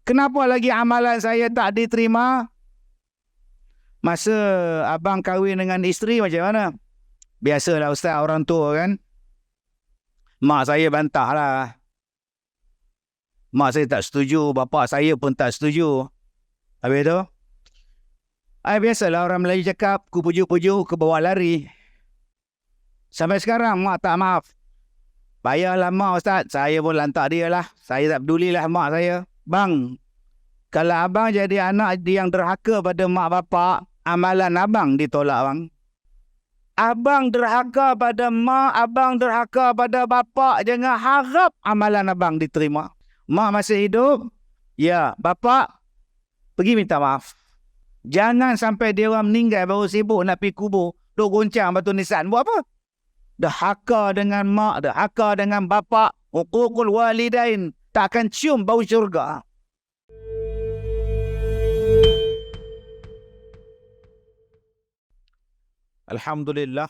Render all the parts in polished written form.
Kenapa lagi amalan saya tak diterima? Masa abang kahwin dengan isteri macam mana? Biasalah ustaz, orang tua kan. Mak saya bantah lah. Mak saya tak setuju, bapa saya pun tak setuju. Habis tu, biasalah orang Melayu cakap, ku pujuk-pujuk, ke bawah lari. Sampai sekarang mak tak maaf. Payahlah mak ustaz, saya pun lantak dia lah. Saya tak pedulilah mak saya. Bang, kalau abang jadi anak yang derhaka pada mak bapak, amalan abang ditolak bang. Abang derhaka pada mak, abang derhaka pada bapak, jangan harap amalan abang diterima. Mak masih hidup, ya bapak pergi minta maaf. Jangan sampai dia orang meninggal baru sibuk nak pergi kubur, duk goncang batu nisan. Buat apa? Derhaka dengan mak, derhaka dengan bapak, uququl walidain, tak akan cium bau syurga. Alhamdulillah.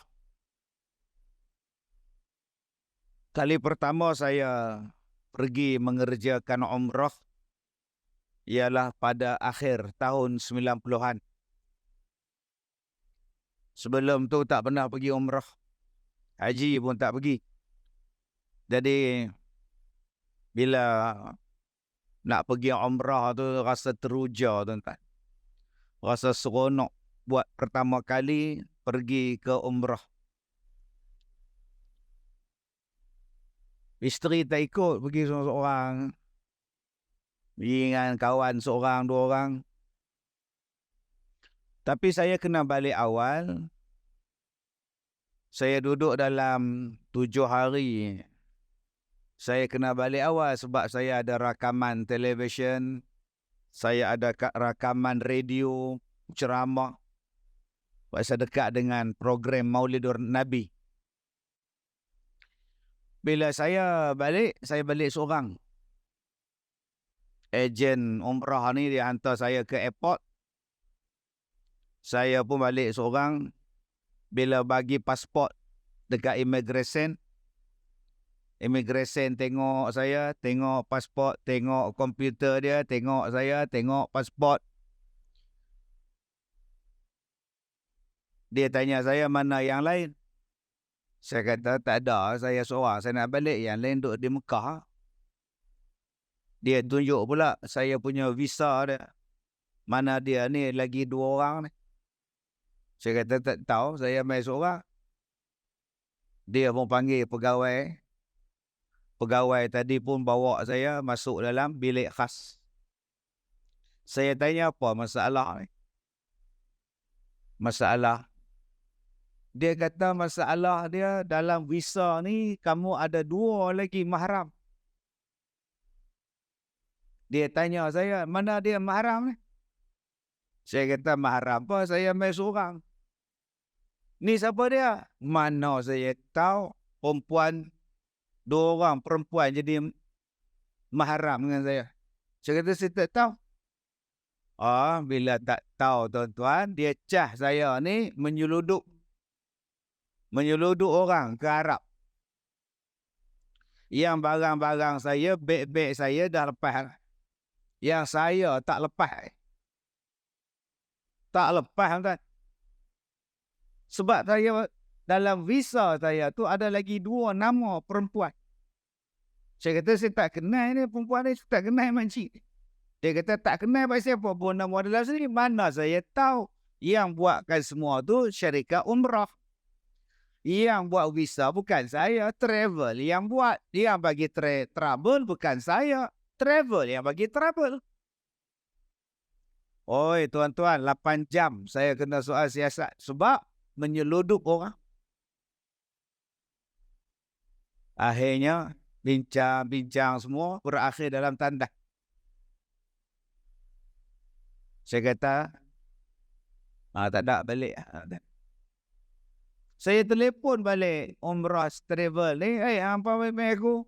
Kali pertama saya pergi mengerjakan umrah ialah pada akhir tahun 90-an. Sebelum tu tak pernah pergi umrah. Haji pun tak pergi. Jadi bila nak pergi umrah tu rasa teruja tuan-tuan. Rasa seronok buat pertama kali pergi ke umrah. Isteri tak ikut, pergi seorang-seorang. Pergi dengan kawan seorang, dua orang. Tapi saya kena balik awal. Saya duduk dalam 7 hari. Saya kena balik awal sebab saya ada rakaman televisyen. Saya ada rakaman radio, ceramah. Saya dekat dengan program Maulidur Nabi. Bila saya balik seorang. Ejen umrah ni dia hantar saya ke airport. Saya pun balik seorang. Bila bagi pasport dekat immigration tengok saya, tengok pasport, tengok komputer dia, tengok saya, tengok pasport. Dia tanya saya mana yang lain. Saya kata tak ada, saya seorang, saya nak balik, yang lain duduk di Mekah. Dia tunjuk pula saya punya visa dia. Mana dia ni lagi 2 orang ni. Saya kata tak tahu, saya main seorang. Dia pun panggil pegawai. Pegawai tadi pun bawa saya masuk dalam bilik khas. Saya tanya apa masalah ni? Masalah. Dia kata masalah dia dalam visa ni kamu ada 2 lagi mahram. Dia tanya saya, mana dia mahram ni? Saya kata mahram apa? Saya main seorang. Ni siapa dia? Mana saya tahu perempuan, 2 orang perempuan jadi mahram dengan saya. Saya kata saya tak tahu. Bila tak tahu tuan-tuan, dia cah saya ni menyeluduk orang ke Arab. Yang barang-barang saya, beg-beg saya dah lepas. Yang saya tak lepas. Tak lepas tuan. Sebab saya dalam visa saya tu ada lagi 2 nama perempuan. Saya kata saya tak kenal ni perempuan ni, saya tak kenal makcik. Dia kata tak kenal pasal apa pun nama dalam sini. Mana saya tahu. Yang buatkan semua tu syarikat umrah. Yang buat visa bukan saya, travel yang buat. Yang bagi travel bukan saya, travel yang bagi travel. Oi tuan-tuan, 8 jam saya kena soal siasat sebab menyeluduk orang. Akhirnya bincang-bincang semua berakhir dalam tanda. Saya kata tak ada balik. Saya telefon balik umrah travel ni, hampa mai aku.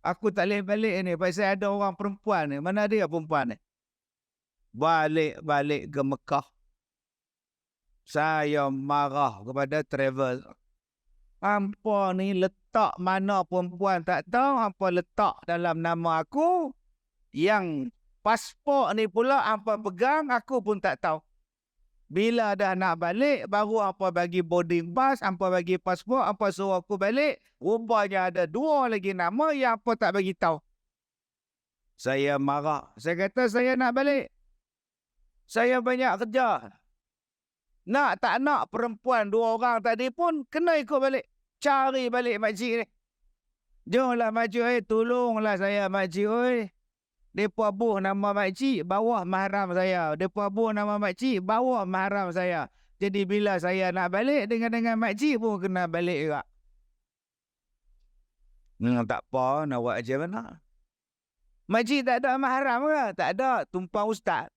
Aku tak boleh balik ni pasal ada orang perempuan ni. Mana dia perempuan ni? Balik ke Mekah. Saya marah kepada travel. Hampa ni letak mana perempuan tak tahu, hampa letak dalam nama aku. Yang pasport ni pula hampa pegang, aku pun tak tahu. Bila dah nak balik, baru hampa bagi boarding pass, hampa bagi pasport, hampa suruh aku balik. Rupanya ada 2 lagi nama yang hampa tak bagi tahu. Saya marah. Saya kata saya nak balik. Saya banyak kerja. Nak tak nak perempuan 2 orang tadi pun kena ikut balik. Cari balik makcik ni. Jomlah makcik, tolonglah saya makcik. Depa buh nama makcik bawah mahram saya. Depa buh nama makcik bawah mahram saya. Jadi bila saya nak balik dengan makcik pun kena balik juga. Tak apa, nak buat macam mana? Makcik tak ada mahram ke? Tak ada, tumpang ustaz.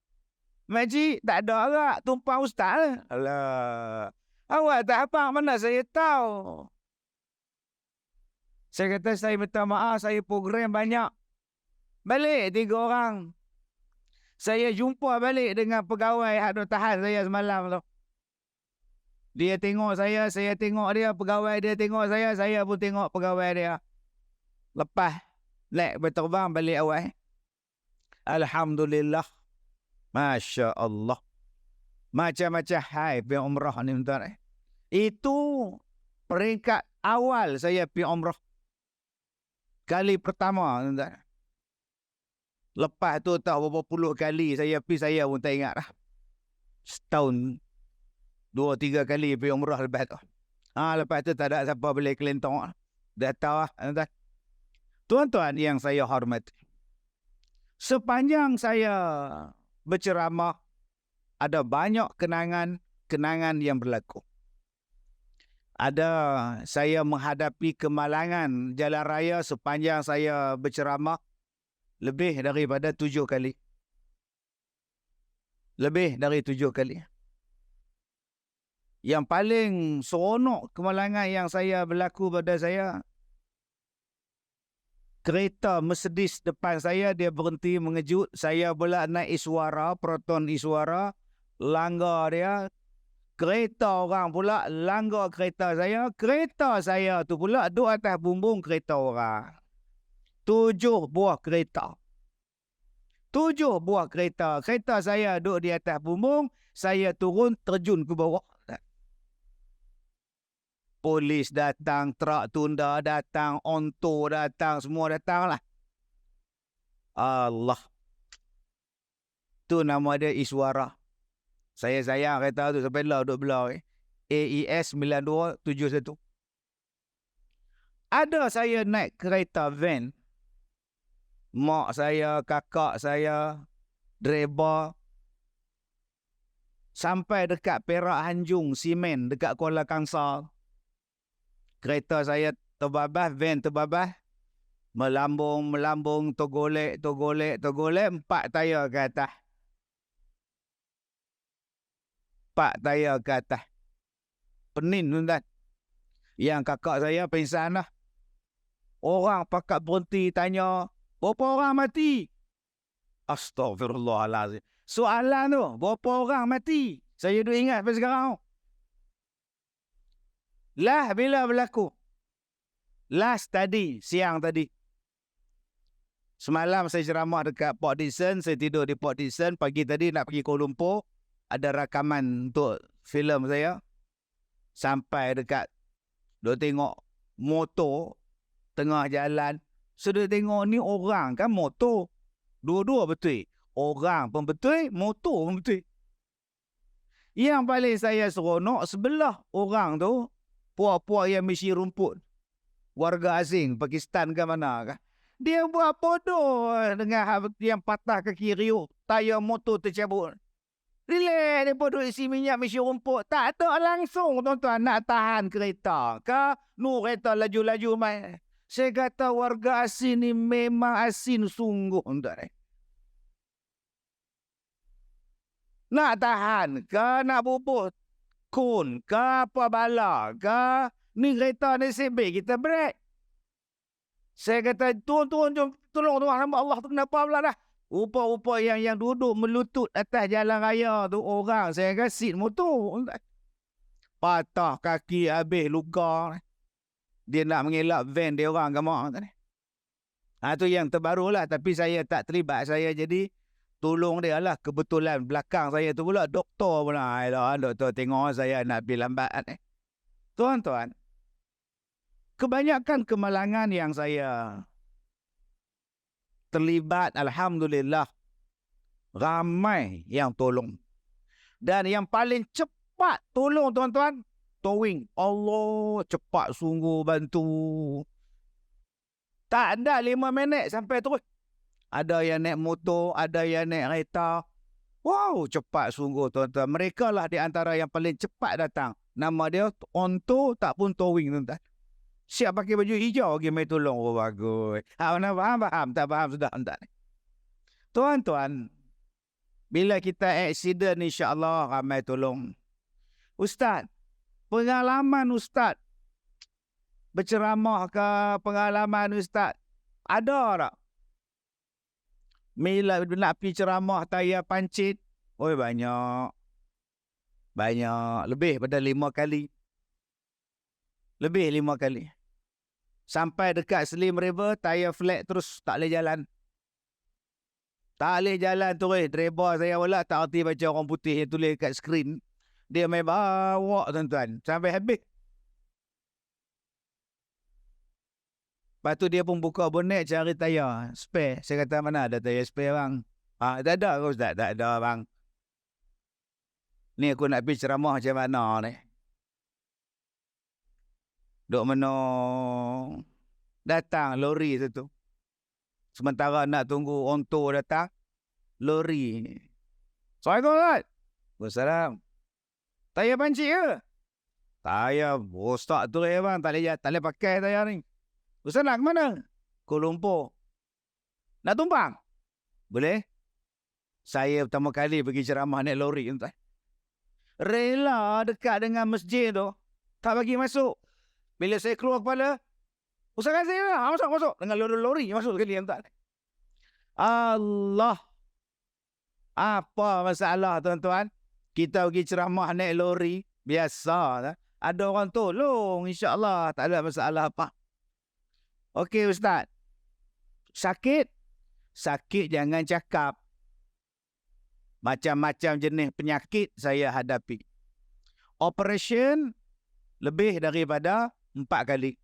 Makcik tak ada ke? Tumpang ustaz. Alah. Awak tak apa, mana saya tahu. Saya kata saya minta maaf, saya program banyak. Balik 3 orang. Saya jumpa balik dengan pegawai yang ada tahan saya semalam tu. Dia tengok saya tengok dia, pegawai dia tengok saya pun tengok pegawai dia. Lepas naik berterbang balik awal. Alhamdulillah. Masya Allah. Macam-macam hai pergi umrah ni tuan. Itu peringkat awal saya pergi umrah. Kali pertama tuan. Lepas tu tahu berapa puluh kali saya pergi, saya pun tak ingat lah. Setahun 2-3 kali pergi umrah lepas tu. Lepas tu tak ada siapa boleh kelentong. Dah tahu lah tuan. Tuan-tuan yang saya hormati. Sepanjang saya berceramah, ada banyak kenangan yang berlaku. Ada saya menghadapi kemalangan jalan raya sepanjang saya berceramah. Lebih daripada 7 kali. Lebih dari 7 kali. Yang paling seronok kemalangan yang saya berlaku pada saya, kereta Mercedes depan saya, dia berhenti mengejut. Saya pula naik Iswara, Proton Iswara, langgar dia. Kereta orang pula langgar kereta saya. Kereta saya tu pula duduk atas bumbung kereta orang. 7 buah kereta. 7 buah kereta. Kereta saya duduk di atas bumbung. Saya turun terjun ke bawah. Polis datang, truk tunda datang, onto datang, semua datang lah. Allah. Tu nama dia Iswara. Saya sayang kereta tu sampai lah duduk belah. AES 9271. Ada saya naik kereta van. Mak saya, kakak saya, driver. Sampai dekat Perak Hanjung, Simen, dekat Kuala Kangsar. Kereta saya terbabas, van terbabas. Melambung, tergolek. 4 tayar ke atas. 4 tayar ke atas. Penin tuan. Yang kakak saya pingsan lah. Orang pakat berhenti tanya, berapa orang mati? Astaghfirullahaladzim. Soalan tu, berapa orang mati? Saya duk ingat sampai sekarang. Lah bila berlaku? Last tadi, siang tadi. Semalam saya ceramah dekat Port Dickson, saya tidur di Port Dickson. Pagi tadi nak pergi Kuala Lumpur, ada rakaman untuk filem saya. Sampai dekat, duk tengok motor tengah jalan. Sudah tengok ni orang kan motor. Dua-dua betul. Orang pun betul, motor pun betul. Yang paling saya seronok sebelah orang tu, puak-puak yang misi rumput. Warga asing, Pakistan ke mana kan. Dia buat bodoh dengan yang patah kaki riuh. Tayar motor tercabut. Relax, dia bodoh isi minyak misi rumput. Tak ada langsung tuan-tuan nak tahan kereta. Kereta laju-laju main. Saya kata warga asin ni memang asin sungguh. Nak tahan ke nak bubuh kun ke apa bala ke. Ni kereta ni sebik kita break. Saya kata turun jom tolong hamba Allah tu kenapa pula dah. Rupa-rupa yang duduk melutut atas jalan raya tu orang. Saya kata seat motor. Patah kaki habis luka. Dia nak mengelak van dia orang ke mak. Tu yang terbaru lah. Tapi saya tak terlibat. Saya jadi tolong dia lah. Kebetulan belakang saya tu pula doktor pula. Doktor tengok saya nak pergi lambat. Tuan-tuan, kebanyakan kemalangan yang saya terlibat, Alhamdulillah, ramai yang tolong. Dan yang paling cepat tolong, tuan-tuan, towing. Allah, cepat sungguh bantu. Tak ada 5 minit sampai terus. Ada yang naik motor, ada yang naik kereta. Wow, cepat sungguh, tuan-tuan. Mereka lah di antara yang paling cepat datang. Nama dia Onto tak pun towing, tuan-tuan. Siap pakai baju hijau lagi mai tolong. Oh, bagus. Mana faham? Tak faham sudah, tuan-tuan. Tuan-tuan, bila kita accident, insya-Allah ramai tolong. Ustaz, pengalaman Ustaz berceramah ke, pengalaman Ustaz ada tak? Bila nak pergi ceramah tayar pancit, oi banyak. Lebih pada 5 kali. Lebih 5 kali. Sampai dekat Slim River, tayar flat terus tak boleh jalan. Tak boleh jalan terus. Driver saya pula tak erti baca orang putih yang tulis kat skrin. Dia main bawa, tuan-tuan, sampai habis. Lepas tu dia pun buka bonet cari tayar spare. Saya kata, mana ada tayar spare, bang? Tak ada ke, Ustaz? Tak ada, bang. Ni aku nak pergi ceramah macam mana ni? Duk mana datang lori tu. Sementara nak tunggu Onto datang, lori. Assalamualaikum, Ustaz. Waalaikumsalam. Tayar pancit ke? Tayar rosak tu ya, bang. Tak boleh pakai tayar ni. Ustaz nak ke mana? Kuala Lumpur. Nak tumpang? Boleh? Saya pertama kali pergi ceramah naik lori, tuan. Rela dekat dengan masjid tu, tak bagi masuk. Bila saya keluar kepala, Ustaz kan saya lah, masuk. Dengan lori masuk sekali, tuan. Allah. Apa masalah, tuan-tuan? Kita pergi ceramah naik lori, biasa. Ada orang tolong, insya-Allah. Tak ada masalah apa. Okey, Ustaz. Sakit jangan cakap. Macam-macam jenis penyakit saya hadapi. Operation lebih daripada 4 kali.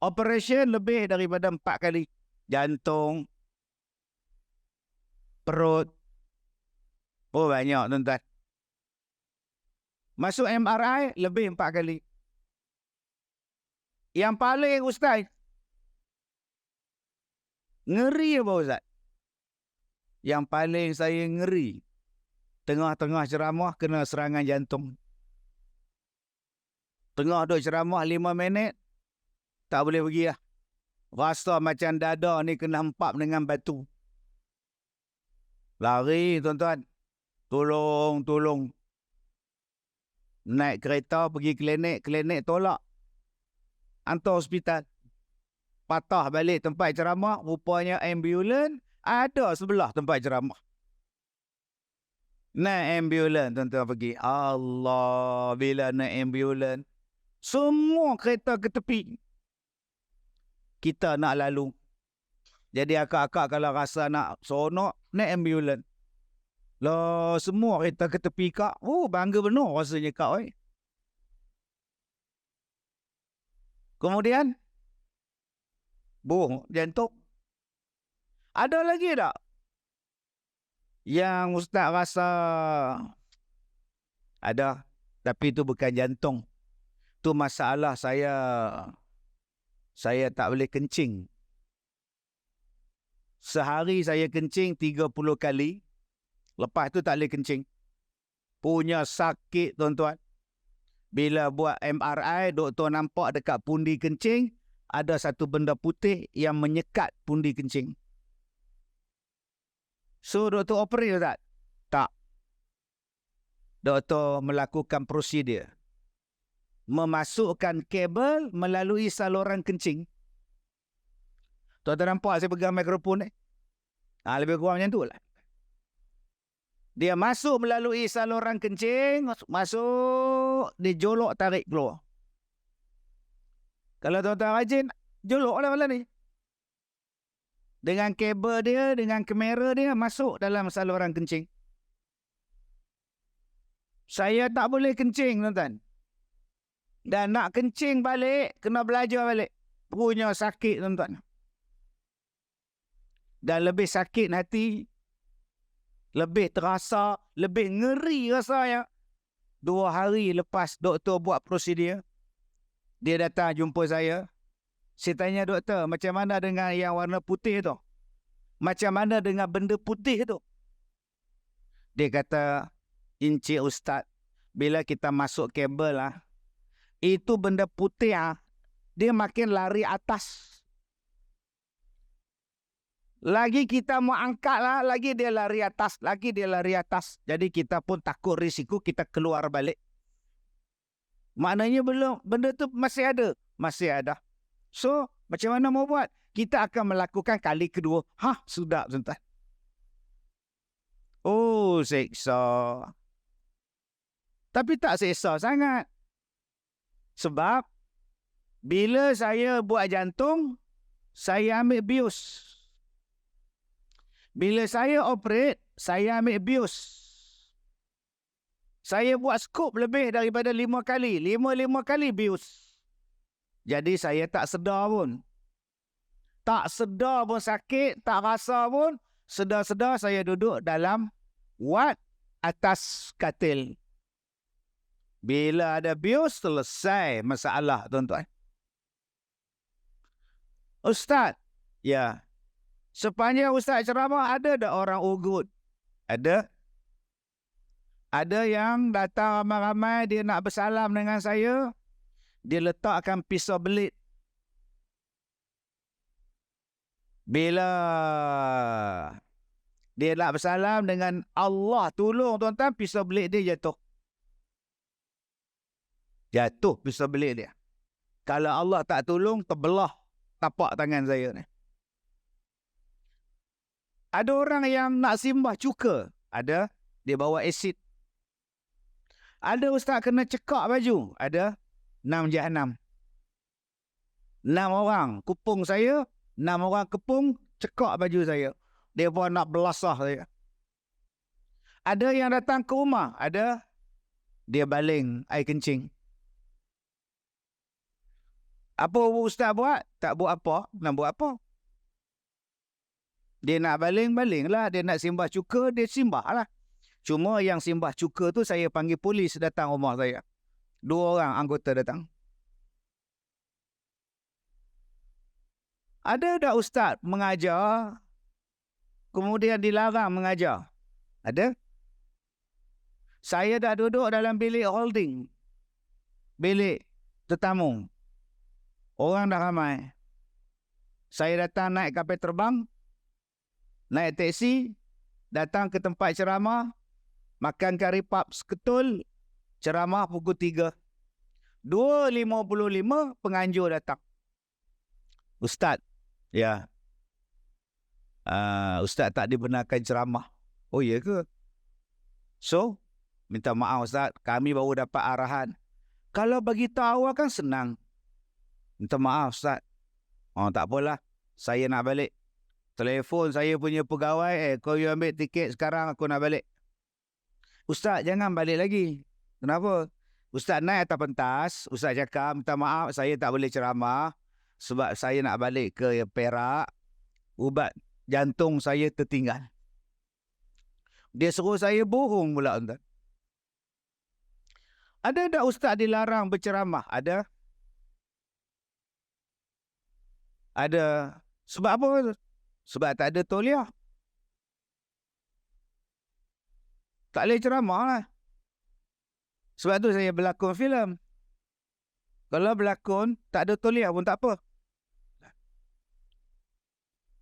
Operation lebih daripada 4 kali. Jantung, perut. Oh, banyak, tuan-tuan. Masuk MRI lebih 4 kali. Yang paling, Ustaz, ngeri apa, Ustaz? Yang paling saya ngeri, tengah-tengah ceramah kena serangan jantung. Tengah duk ceramah 5 minit, tak boleh pergi lah. Rasa macam dada ni kena hempap dengan batu. Lari, tuan-tuan. Tolong. Naik kereta pergi klinik tolak. Hantar hospital. Patah balik tempat ceramah, rupanya ambulan ada sebelah tempat ceramah. Naik ambulan, tuan-tuan pergi. Allah, bila naik ambulan, semua kereta ke tepi. Kita nak lalu. Jadi akak-akak kalau rasa nak seronok, naik ambulan. Lah, semua kereta ke tepi, kak. Oh, bangga benar rasanya, kak. Kemudian, jantung. Ada lagi tak yang Ustaz rasa ada, tapi itu bukan jantung. Tu masalah saya tak boleh kencing. Sehari saya kencing 30 kali. Lepas tu tak boleh kencing. Punya sakit, tuan-tuan. Bila buat MRI, doktor nampak dekat pundi kencing, ada satu benda putih yang menyekat pundi kencing. So, doktor operate, tak? Tak. Doktor melakukan prosedur. Memasukkan kabel melalui saluran kencing. Tuan-tuan nampak saya pegang mikrofon ni? Lebih kurang macam tu lah. Dia masuk melalui saluran kencing, masuk, dia jolok tarik keluar. Kalau tuan-tuan rajin, jolok lah malam ni. dengan kabel dia, dengan kamera dia masuk dalam saluran kencing. Saya tak boleh kencing, tuan-tuan. Dan nak kencing balik, kena belajar balik. Punya sakit, tuan-tuan. Dan lebih sakit hati, lebih terasa, lebih ngeri rasanya. 2 hari lepas doktor buat prosedur, dia datang jumpa saya. Saya tanya doktor, macam mana dengan yang warna putih tu? Macam mana dengan benda putih tu? Dia kata, Encik Ustaz, bila kita masuk kabel lah, itu benda putih dia makin lari atas. Lagi kita mau angkat lah, lagi dia lari atas, lagi dia lari atas. Jadi kita pun takut risiko kita keluar balik. Maknanya belum, benda tu masih ada. Masih ada. So, macam mana mau buat? Kita akan melakukan kali kedua. Sudah, tuan-tuan. Oh, seksa. Tapi tak seksa sangat. Sebab, bila saya buat jantung, saya ambil bius. Bila saya operate, saya ambil bius. Saya buat skop lebih daripada 5 kali. 5 kali bius. Jadi saya tak sedar pun. Tak sedar pun sakit, tak rasa pun. Sedar-sedar saya duduk dalam wad atas katil. Bila ada bius, selesai masalah, tuan-tuan. Ustaz, ya. Sepanjang Ustaz ceramah, ada tak orang ugut? Ada. Ada yang datang ramai-ramai, dia nak bersalam dengan saya. Dia letakkan pisau belit. Bila dia nak bersalam dengan Allah tolong, tuan-tuan, pisau belit dia jatuh. Jatuh pisau belit dia. Kalau Allah tak tolong, terbelah tapak tangan saya ni. Ada orang yang nak simbah cuka. Ada. Dia bawa asid. Ada ustaz kena cekak baju. Ada. 6 jahanam. 6 orang kupung saya. 6 orang kepung cekak baju saya. Dia pun nak belasah saya. Ada yang datang ke rumah. Ada. Dia baling air kencing. Apa ustaz buat? Tak buat apa. Nak buat apa? Dia nak baling lah. Dia nak simbah cuka, dia simbah lah. Cuma yang simbah cuka tu saya panggil polis datang rumah saya. 2 orang anggota datang. Ada tak ustaz mengajar, kemudian dilarang mengajar? Ada? Saya dah duduk dalam bilik holding. Bilik tetamu. Orang dah ramai. Saya datang naik kapal terbang, naik teksi, datang ke tempat ceramah, makan kari pap seketul, ceramah pukul 3. 2.55 penganjur datang. Ustaz, ya. Ustaz tak dibenarkan ceramah. Oh ya ke? So, minta maaf Ustaz, kami baru dapat arahan. Kalau bagi tahu kan senang. Minta maaf Ustaz. Tak apalah. Saya nak balik. Telefon saya punya pegawai, kau you ambil tiket sekarang, aku nak balik. Ustaz, jangan balik lagi. Kenapa? Ustaz naik atas pentas, Ustaz cakap, minta maaf, saya tak boleh ceramah sebab saya nak balik ke Perak. Ubat jantung saya tertinggal. Dia suruh saya bohong pula, tuan. Ada tak ustaz dilarang berceramah? Ada. Ada. Sebab apa? Sebab tak ada tauliah. Tak boleh ceramah lah. Sebab tu saya berlakon filem. Kalau berlakon, tak ada tauliah pun tak apa.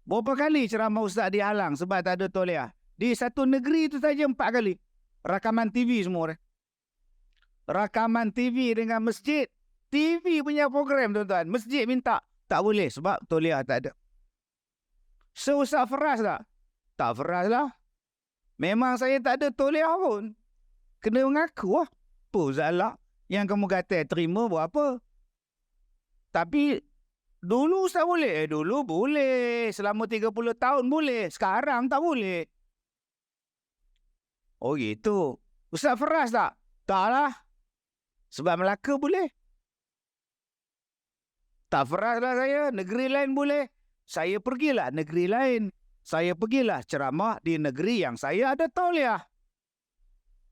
Berapa kali ceramah ustaz dihalang sebab tak ada tauliah? Di satu negeri tu saja 4 kali. Rakaman TV semua. Rakaman TV dengan masjid. TV punya program, tuan-tuan. Masjid minta. Tak boleh sebab tauliah tak ada. So, Ustaz Faraz tak? Tak Faraz lah. Memang saya tak ada tauliah pun. Kena mengaku lah. Apa Ustaz lah? Yang kamu kata terima buat apa? Tapi Dulu Ustaz boleh? Dulu boleh. Selama 30 tahun boleh. Sekarang tak boleh. Oh gitu. Ustaz Faraz tak? Taklah. Sebab Melaka boleh. Tak Faraz lah saya. Negeri lain boleh. Saya pergilah negeri lain. Saya pergilah ceramah di negeri yang saya ada tauliah.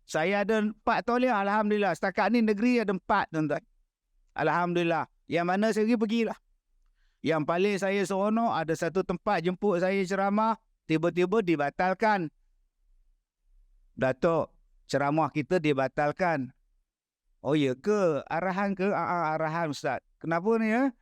Saya ada 4 tauliah. Alhamdulillah. Setakat ni negeri ada 4 tuan-tuan. Alhamdulillah. Yang mana saya pergilah. Yang paling saya seronok ada satu tempat jemput saya ceramah. Tiba-tiba dibatalkan. Datuk, ceramah kita dibatalkan. Oh ya ke? Arahan ke? Arahan Ustaz. Kenapa ni ya?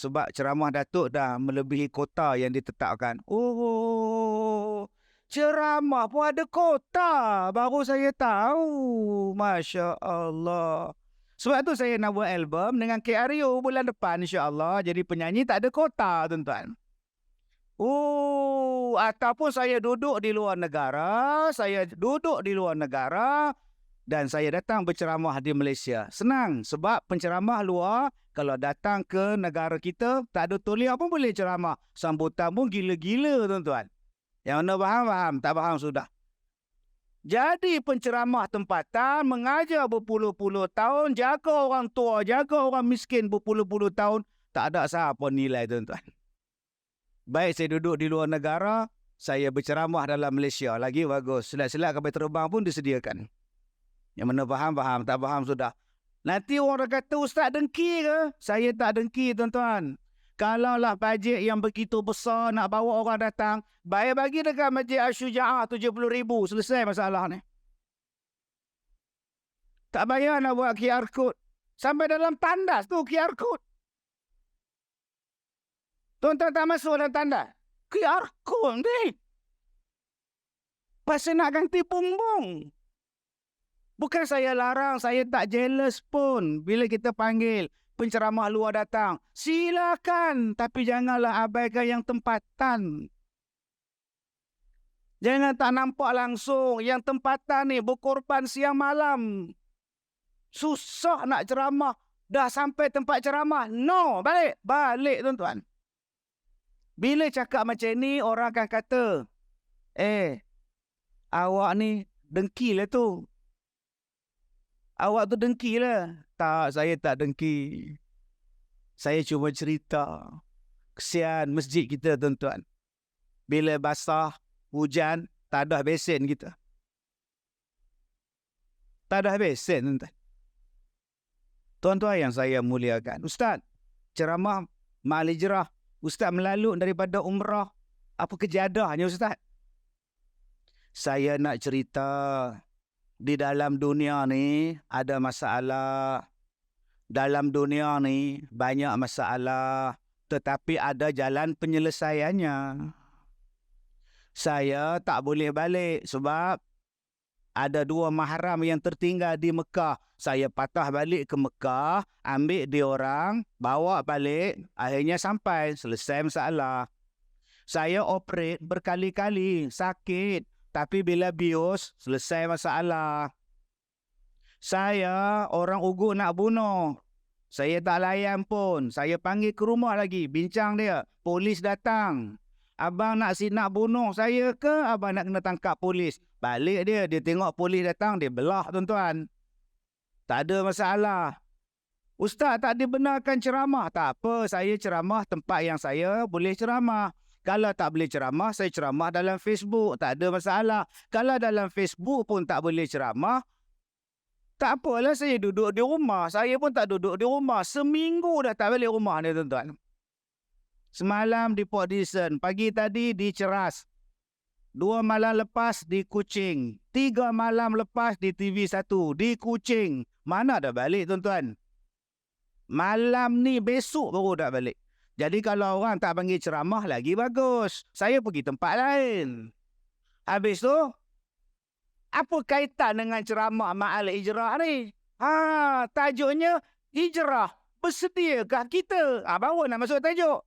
Sebab ceramah Datuk dah melebihi kota yang ditetapkan. Oh, ceramah pun ada kota. Baru saya tahu. Masya Allah. Sebab tu saya nak buat album dengan KRU bulan depan insya-Allah. Jadi penyanyi tak ada kota tuan-tuan. Oh, ataupun saya duduk di luar negara. Saya duduk di luar negara. Dan saya datang berceramah di Malaysia. Senang sebab penceramah luar kalau datang ke negara kita tak ada tauliah pun boleh ceramah. Sambutan pun gila-gila tuan-tuan. Yang mana faham? Tak faham sudah. Jadi penceramah tempatan mengajar berpuluh-puluh tahun, jaga orang tua, jaga orang miskin berpuluh-puluh tahun, tak ada siapa nilai tuan-tuan. Baik saya duduk di luar negara, saya berceramah dalam Malaysia. Lagi bagus. Selat-selat kapal terbang pun disediakan. Yang mana faham, tak faham sudah. Nanti orang kata ustaz dengki ke? Saya tak dengki tuan-tuan. Kalaulah bajet yang begitu besar nak bawa orang datang, baik bagi dekat Masjid Asy-Syuja'ah 70,000. Selesai masalah ni. Tak payah nak buat QR code. Sampai dalam tandas tu QR code. Tuan-tuan tak masuk dalam tandas. QR code ni. Pasal nak ganti bumbung. Bukan saya larang, saya tak jealous pun bila kita panggil penceramah luar datang. Silakan, tapi janganlah abaikan yang tempatan. Jangan tak nampak langsung. Yang tempatan ni berkorban siang malam. Susah nak ceramah. Dah sampai tempat ceramah. No, balik. Balik tuan-tuan. Bila cakap macam ni, orang akan kata, awak ni dengki lah tu. Awak tu dengki lah. Tak, saya tak dengki. Saya cuma cerita. Kesian masjid kita tuan-tuan. Bila basah, hujan, tak ada besen kita. Tak ada besen tuan-tuan. Tuan-tuan yang saya muliakan. Ustaz, ceramah Ma'al Hijrah. Ustaz melalut daripada umrah. Apa kejadahnya Ustaz? Saya nak cerita. Di dalam dunia ni ada masalah. Dalam dunia ni banyak masalah. Tetapi ada jalan penyelesaiannya. Saya tak boleh balik sebab ada 2 mahram yang tertinggal di Mekah. Saya patah balik ke Mekah, ambil dia orang, bawa balik, akhirnya sampai, selesai masalah. Saya operate berkali-kali, sakit. Tapi bila bius, selesai masalah. Saya orang ugut nak bunuh. Saya tak layan pun. Saya panggil ke rumah lagi. Bincang dia. Polis datang. Abang nak bunuh saya ke? Abang nak kena tangkap polis? Balik dia. Dia tengok polis datang. Dia belah tuan-tuan. Tak ada masalah. Ustaz tak dibenarkan ceramah. Tak apa. Saya ceramah tempat yang saya boleh ceramah. Kalau tak boleh ceramah, saya ceramah dalam Facebook. Tak ada masalah. Kalau dalam Facebook pun tak boleh ceramah, tak apalah saya duduk di rumah. Saya pun tak duduk di rumah. Seminggu dah tak balik rumah ni tuan-tuan. Semalam di Port Dickson. Pagi tadi di Ceras. 2 malam lepas di Kuching. 3 malam lepas di TV1. Di Kuching. Mana dah balik tuan-tuan? Malam ni besok baru dah balik. Jadi kalau orang tak panggil ceramah lagi bagus. Saya pergi tempat lain. Habis tu, apa kaitan dengan ceramah Ma'al Hijrah ni? Tajuknya Hijrah. Bersediakah kita? Baru nak masuk tajuk.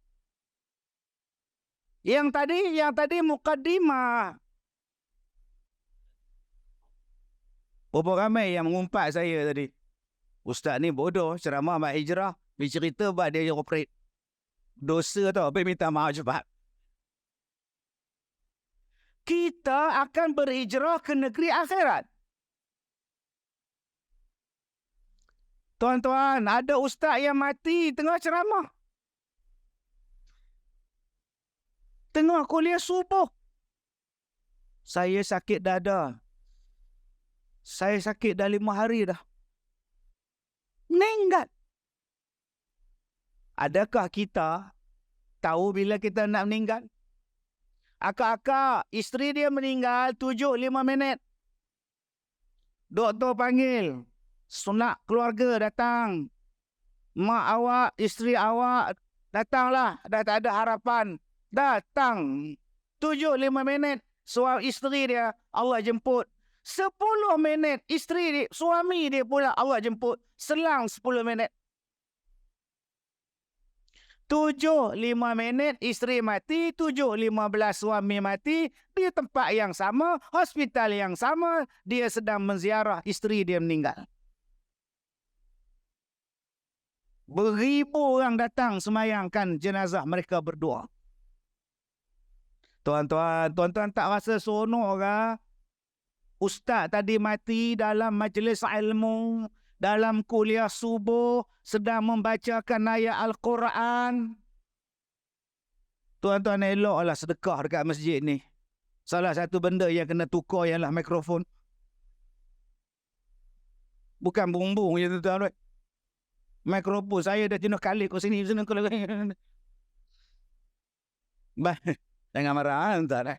Yang tadi mukaddimah. Berapa ramai yang mengumpat saya tadi. Ustaz ni bodoh, ceramah Ma'al Hijrah. Dia cerita buat dia operate. Dosa tau, baik minta maaf cepat. Kita akan berhijrah ke negeri akhirat. Tuan-tuan, ada ustaz yang mati tengah ceramah. Tengah kuliah subuh. Saya sakit dada. Saya sakit dah 5 hari dah. Meninggal. Adakah kita tahu bila kita nak meninggal? Akak-akak, isteri dia meninggal 7-5 minit. Doktor panggil. Sunat keluarga datang. Mak awak, isteri awak, datanglah. Dah tak ada harapan. Datang. 7-5 minit. Isteri dia, Allah jemput. 10 minit. Suami dia pula Allah jemput. Selang 10 minit. 7-5 minit isteri mati, 7:15 suami mati, di tempat yang sama, hospital yang sama, dia sedang menziarah isteri dia meninggal. Beribu orang datang semayangkan jenazah mereka berdua. Tuan-tuan tak rasa seronok ke? Ustaz tadi mati dalam majlis ilmu, dalam kuliah subuh, sedang membacakan ayat Al-Quran. Tuan-tuan eloklah sedekah dekat masjid ni. Salah satu benda yang kena tukar ialah mikrofon. Bukan bumbung je tuan-tuan. Mikrofon saya dah jenuh kali kat sini. Jangan marah tuan.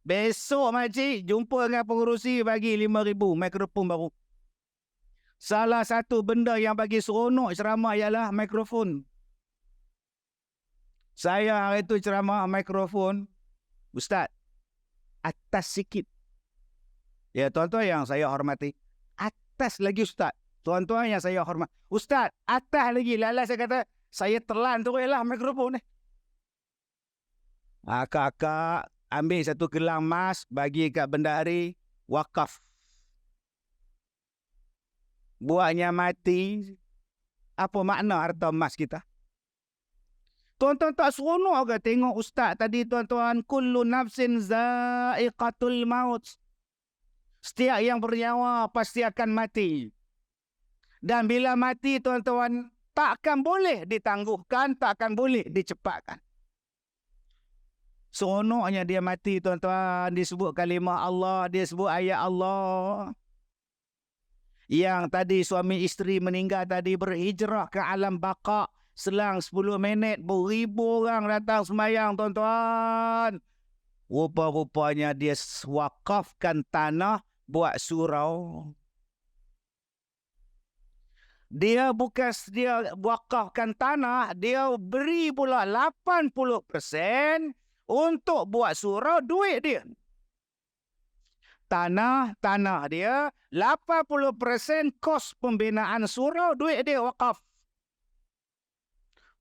Besok makcik jumpa dengan pengurusi bagi 5,000 mikrofon baru. Salah satu benda yang bagi seronok ceramah ialah mikrofon. Saya hari itu ceramah mikrofon. Ustaz, atas sikit. Ya tuan-tuan yang saya hormati. Atas lagi Ustaz. Tuan-tuan yang saya hormat. Ustaz, atas lagi. Lala saya kata, saya telan tu ialah mikrofon ni. Kakak ambil satu gelang emas bagi kat bendahari wakaf. Buatnya mati. Apa makna harta emas kita? Tuan-tuan tak seronok ke tengok ustaz tadi tuan-tuan? Kullu nafsin za'iqatul maut. Setiap yang bernyawa pasti akan mati. Dan bila mati tuan-tuan, takkan boleh ditangguhkan, takkan boleh dicepatkan. Seronoknya dia mati tuan-tuan. Dia sebut kalimah Allah, dia sebut ayat Allah. Yang tadi suami isteri meninggal tadi berhijrah ke alam baqa. Selang 10 minit, beribu orang datang semayang tuan-tuan. Rupa-rupanya dia wakafkan tanah buat surau. Dia bukan dia wakafkan tanah, dia beri pula 80% untuk buat surau, duit dia. Tanah dia, 80% kos pembinaan surau, duit dia wakaf.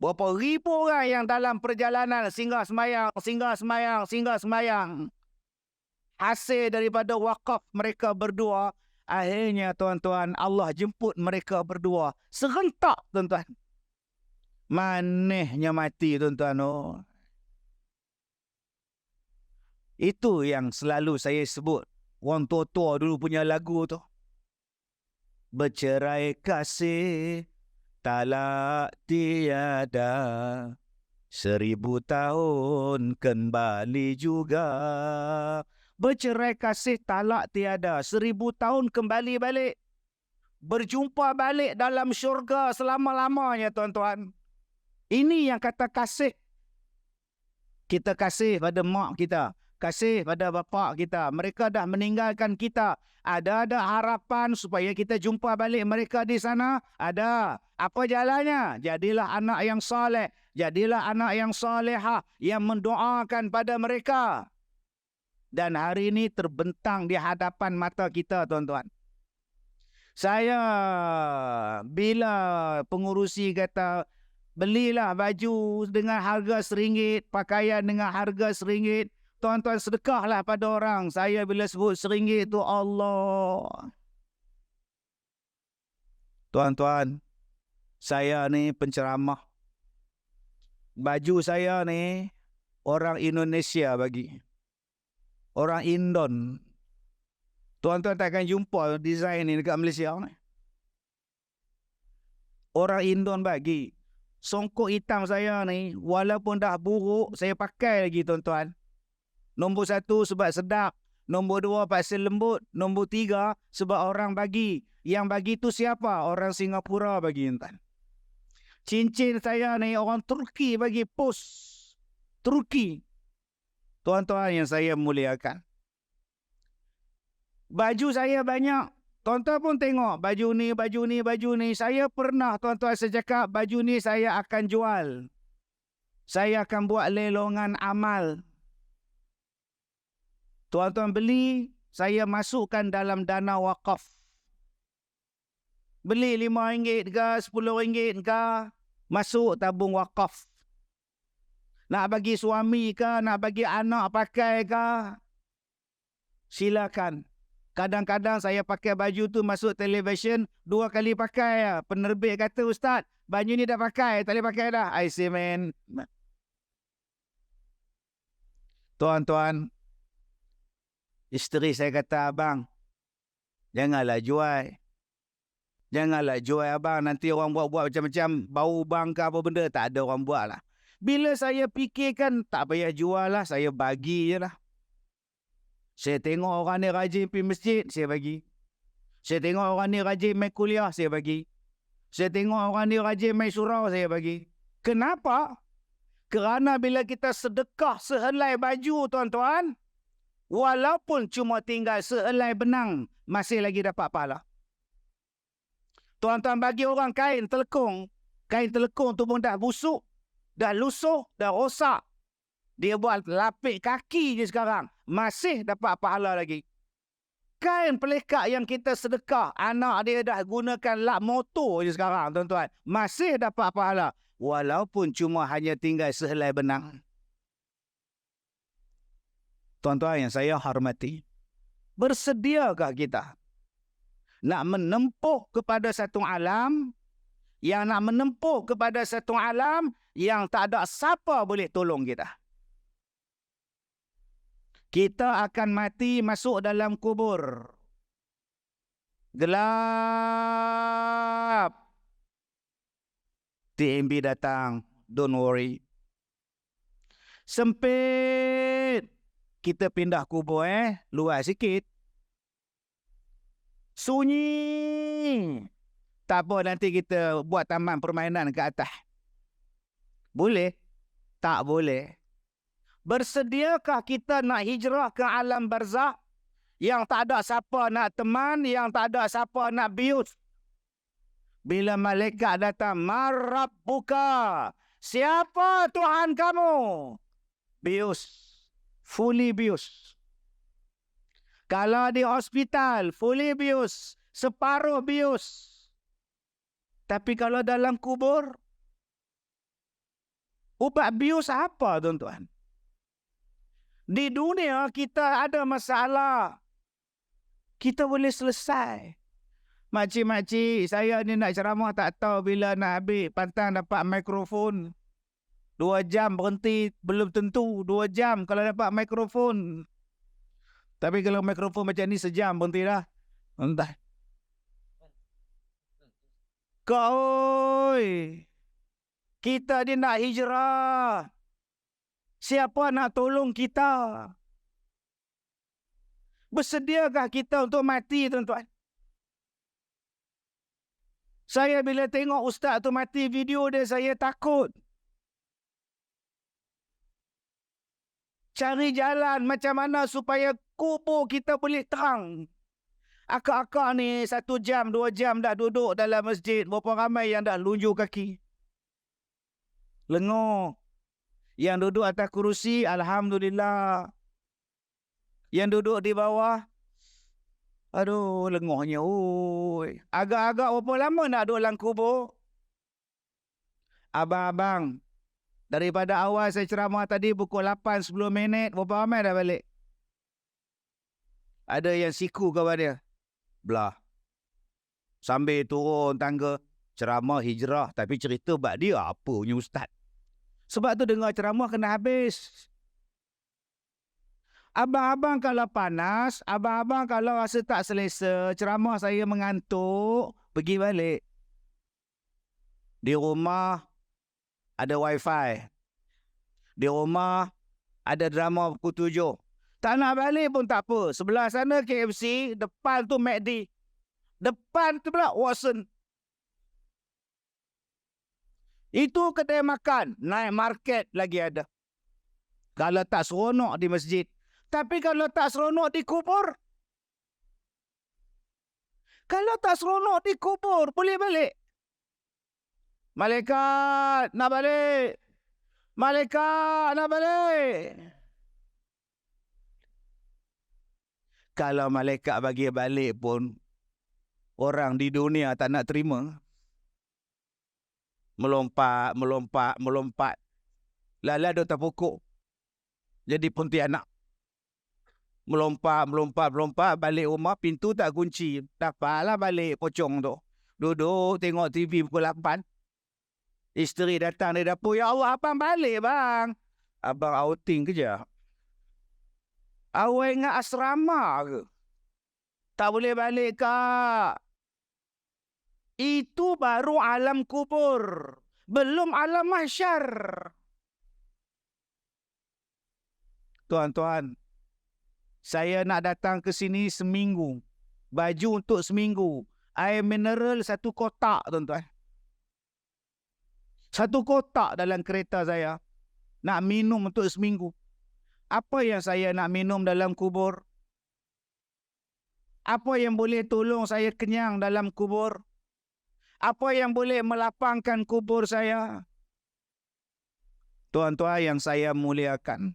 Berapa ribu orang yang dalam perjalanan singgah semayang. Hasil daripada wakaf mereka berdua, akhirnya tuan-tuan, Allah jemput mereka berdua. Serentak tuan-tuan. Manehnya mati tuan-tuan. Oh. Itu yang selalu saya sebut. Orang tua-tua dulu punya lagu tu. Bercerai kasih talak tiada, 1000 tahun kembali juga. Bercerai kasih talak tiada, 1000 tahun kembali balik. Berjumpa balik dalam syurga selama-lamanya tuan-tuan. Ini yang kata kasih. Kita kasih pada mak kita, kasih pada bapa kita. Mereka dah meninggalkan kita. Ada harapan supaya kita jumpa balik mereka di sana? Ada. Apa jalannya? Jadilah anak yang soleh. Jadilah anak yang solehah yang mendoakan pada mereka. Dan hari ini terbentang di hadapan mata kita tuan-tuan. Saya bila pengurusi kata belilah baju dengan harga RM1, pakaian dengan harga RM1, tuan-tuan sedekahlah pada orang. Saya bila sebut RM1 tu Allah. Tuan-tuan, saya ni penceramah. baju saya ni orang Indonesia bagi. Orang Indon. Tuan-tuan takkan jumpa design ni dekat Malaysia ni. Orang Indon bagi. Songkok hitam saya ni, walaupun dah buruk, saya pakai lagi tuan-tuan. Nombor 1 sebab sedap. Nombor 2 pasal lembut. Nombor 3 sebab orang bagi. Yang bagi tu siapa? Orang Singapura bagi tuan. Cincin saya ni orang Turki bagi pos. Turki. Tuan-tuan yang saya muliakan. Baju saya banyak. Tuan-tuan pun tengok baju ni, baju ni, baju ni. Saya pernah tuan-tuan saya cakap baju ni saya akan jual. Saya akan buat lelongan amal. Tuan-tuan beli, saya masukkan dalam dana wakaf. Beli RM5 ke, RM10 ke, masuk tabung wakaf. Nak bagi suami ke, nak bagi anak pakai ke, silakan. Kadang-kadang saya pakai baju tu masuk televisyen, 2 kali pakai. Penerbit kata, Ustaz, baju ni dah pakai, tak boleh pakai dah. I say, man. Tuan-tuan, isteri saya kata, abang, janganlah jual. Janganlah jual abang, nanti orang buat-buat macam-macam, bau bang ke apa benda, tak ada orang buat lah. Bila saya fikirkan, tak payah jual lah, saya bagi je lah. Saya tengok orang ni rajin pergi masjid, saya bagi. Saya tengok orang ni rajin main kuliah, saya bagi. Saya tengok orang ni rajin main surau, saya bagi. Kenapa? Kerana bila kita sedekah sehelai baju, tuan-tuan, walaupun cuma tinggal sehelai benang, masih lagi dapat pahala. Tuan-tuan bagi orang kain telekung. Kain telekung tu pun dah busuk, dah lusuh, dah rosak. Dia buat lapik kaki je sekarang. Masih dapat pahala lagi. Kain pelikat yang kita sedekah, anak dia dah gunakan lap motor je sekarang, tuan-tuan. Masih dapat pahala. Walaupun cuma hanya tinggal sehelai benang. Tuan-tuan yang saya hormati, bersediakah kita nak menempuh kepada satu alam, yang nak menempuh kepada satu alam yang tak ada siapa boleh tolong kita? Kita akan mati masuk dalam kubur. Gelap. TMB datang. Don't worry. Sempit. Kita pindah kubur luas sikit. Sunyi. Tak apa, nanti kita buat taman permainan ke atas. Boleh? Tak boleh. Bersediakah kita nak hijrah ke alam barzakh yang tak ada siapa nak teman, yang tak ada siapa nak bius? Bila malaikat datang, Marabbuka, siapa Tuhan kamu? Bius. Fully bius. Kalau di hospital, fully bius. Separuh bius. Tapi kalau dalam kubur, ubat bius apa, tuan-tuan? Di dunia kita ada masalah, kita boleh selesai. Makcik-makcik, saya ni nak ceramah tak tahu bila nak habis. Pantang dapat mikrofon. 2 jam berhenti, belum tentu 2 jam kalau dapat mikrofon. Tapi kalau mikrofon macam ni sejam berhenti dah. Entah. Kau, kita ni nak hijrah. Siapa nak tolong kita? Bersediakah kita untuk mati, tuan-tuan? Saya bila tengok ustaz tu mati video dia, saya takut. Cari jalan macam mana supaya kubur kita boleh terang. Akak-akak ni 1 jam, 2 jam dah duduk dalam masjid. Berapa ramai yang dah lunjuk kaki. Lengok. Yang duduk atas kerusi, alhamdulillah. Yang duduk di bawah, aduh, lengohnya. Agak-agak berapa lama nak duduk dalam kubur? Abang-abang, daripada awal saya ceramah tadi pukul 8, 10 minit, berapa ramai dah balik? Ada yang siku kawan dia. Belah. Sambil turun tangga, ceramah hijrah, tapi cerita bab dia apa punya ustaz? Sebab tu dengar ceramah kena habis. Abang-abang kalau panas, abang-abang kalau rasa tak selesa, ceramah saya mengantuk, pergi balik. Di rumah ada wifi. Di rumah ada drama pukul 7. Tak nak balik pun tak apa. Sebelah sana KFC, depan tu McD. Depan tu pula Watson. Itu kedai makan, naik market lagi ada. Kalau tak seronok di masjid. Tapi kalau tak seronok di kubur. Kalau tak seronok di kubur, boleh balik. Malaikat, nak balik. Malaikat, nak balik. Kalau malaikat bagi balik pun, orang di dunia tak nak terima. Melompat, melompat, melompat. Lala dah terpokok. Jadi pontianak. Melompat, melompat, melompat. Balik rumah, pintu tak kunci. Dapatlah balik pocong tu. Duduk, tengok TV pukul 8. Isteri datang dari dapur. Ya Allah, abang balik bang. Abang outing kerja. Awak ingat asrama ke? Tak boleh balik kak. Itu baru alam kubur. Belum alam mahsyar. Tuan-tuan, saya nak datang ke sini seminggu. Baju untuk seminggu. Air mineral 1 kotak, tuan-tuan. 1 kotak dalam kereta saya. Nak minum untuk seminggu. Apa yang saya nak minum dalam kubur? Apa yang boleh tolong saya kenyang dalam kubur? Apa yang boleh melapangkan kubur saya? Tuan-tuan yang saya muliakan.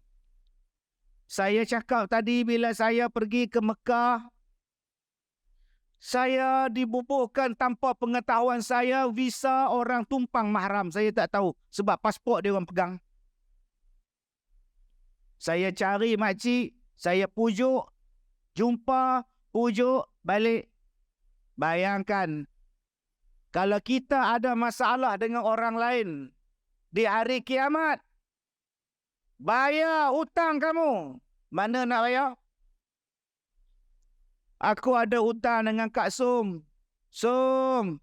Saya cakap tadi bila saya pergi ke Mekah, saya dibubuhkan tanpa pengetahuan saya visa orang tumpang mahram. Saya tak tahu sebab pasport dia orang pegang. Saya cari makcik, saya pujuk, jumpa, pujuk, balik. Bayangkan, kalau kita ada masalah dengan orang lain di hari kiamat, bayar hutang kamu. Mana nak bayar? Aku ada hutang dengan Kak Som. Som.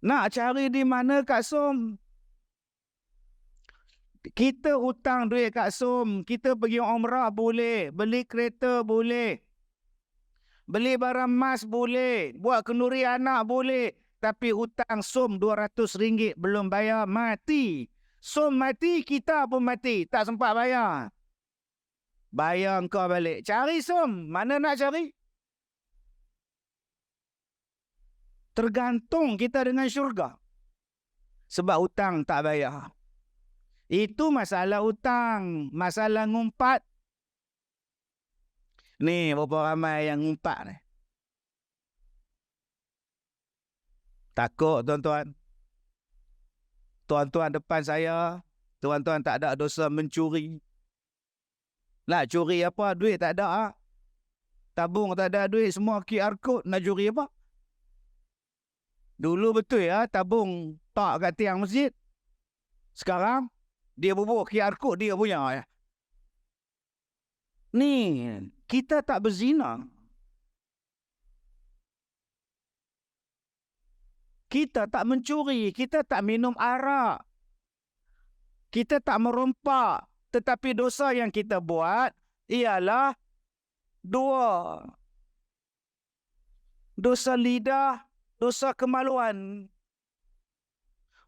Nak cari di mana Kak Som? Kita hutang duit Kak Som. Kita pergi umrah boleh. Beli kereta boleh. Beli barang emas boleh. Buat kenduri anak boleh. Tapi hutang Som RM200 belum bayar, mati. Som mati, kita pun mati. Tak sempat bayar. Bayar engkau balik. Cari Som. Mana nak cari? Tergantung kita dengan syurga. Sebab hutang tak bayar. Itu masalah hutang. Masalah ngumpat. Ni berapa ramai yang ngumpat ni. Takut tuan-tuan. Tuan-tuan depan saya, tuan-tuan tak ada dosa mencuri. Nak curi apa? Duit tak ada. Ha? Tabung tak ada duit, semua QR code. Nak curi apa? Dulu betul ya, tabung tak kat tiang masjid. Sekarang, dia bubuh QR code dia punya. Ya. Ni, kita tak berzina. Kita tak mencuri, kita tak minum arak. Kita tak merompak. Tetapi dosa yang kita buat ialah 2. Dosa lidah, dosa kemaluan.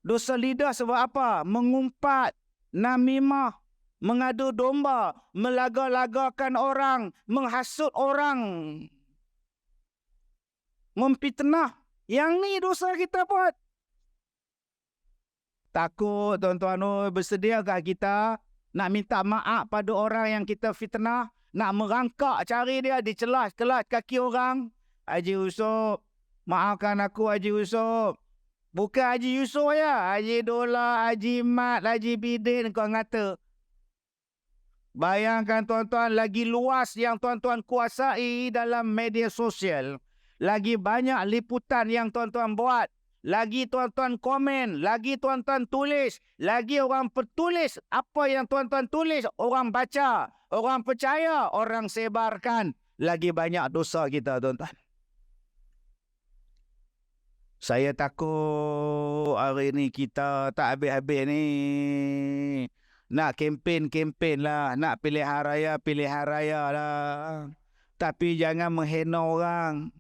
Dosa lidah sebab apa? Mengumpat, namimah, mengadu domba, melaga-lagakan orang, menghasut orang, memfitnah. Yang ni dosa kita buat. Takut tuan-tuan, bersediakah kita nak minta maaf pada orang yang kita fitnah? Nak merangkak cari dia, dicelas-kelas kaki orang? Haji Yusof, maafkan aku Haji Yusof. Bukan Haji Yusof ya. Haji Dola, Haji Mat, Haji Bidin kau ngata. Bayangkan tuan-tuan, lagi luas yang tuan-tuan kuasai dalam media sosial. Lagi banyak liputan yang tuan-tuan buat. lagi tuan-tuan komen, lagi tuan-tuan tulis, lagi orang pertulis apa yang tuan-tuan tulis, orang baca, orang percaya, orang sebarkan. Lagi banyak dosa kita, tuan-tuan. Saya takut hari ni kita tak habis-habis ni. Nak kempen lah, nak pilihan raya lah. Tapi jangan menghina orang.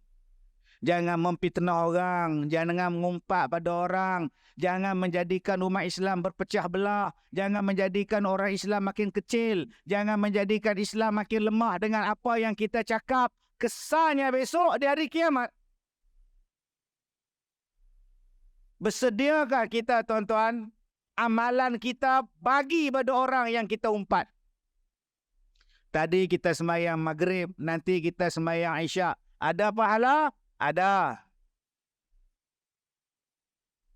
Jangan memfitnah orang. Jangan mengumpat pada orang. Jangan menjadikan umat Islam berpecah belah. Jangan menjadikan orang Islam makin kecil. Jangan menjadikan Islam makin lemah dengan apa yang kita cakap. Kesannya besok di hari kiamat. Bersediakah kita, tuan-tuan, amalan kita bagi pada orang yang kita umpat? Tadi kita sembahyang maghrib, nanti kita sembahyang isyak. Ada pahala? Ada.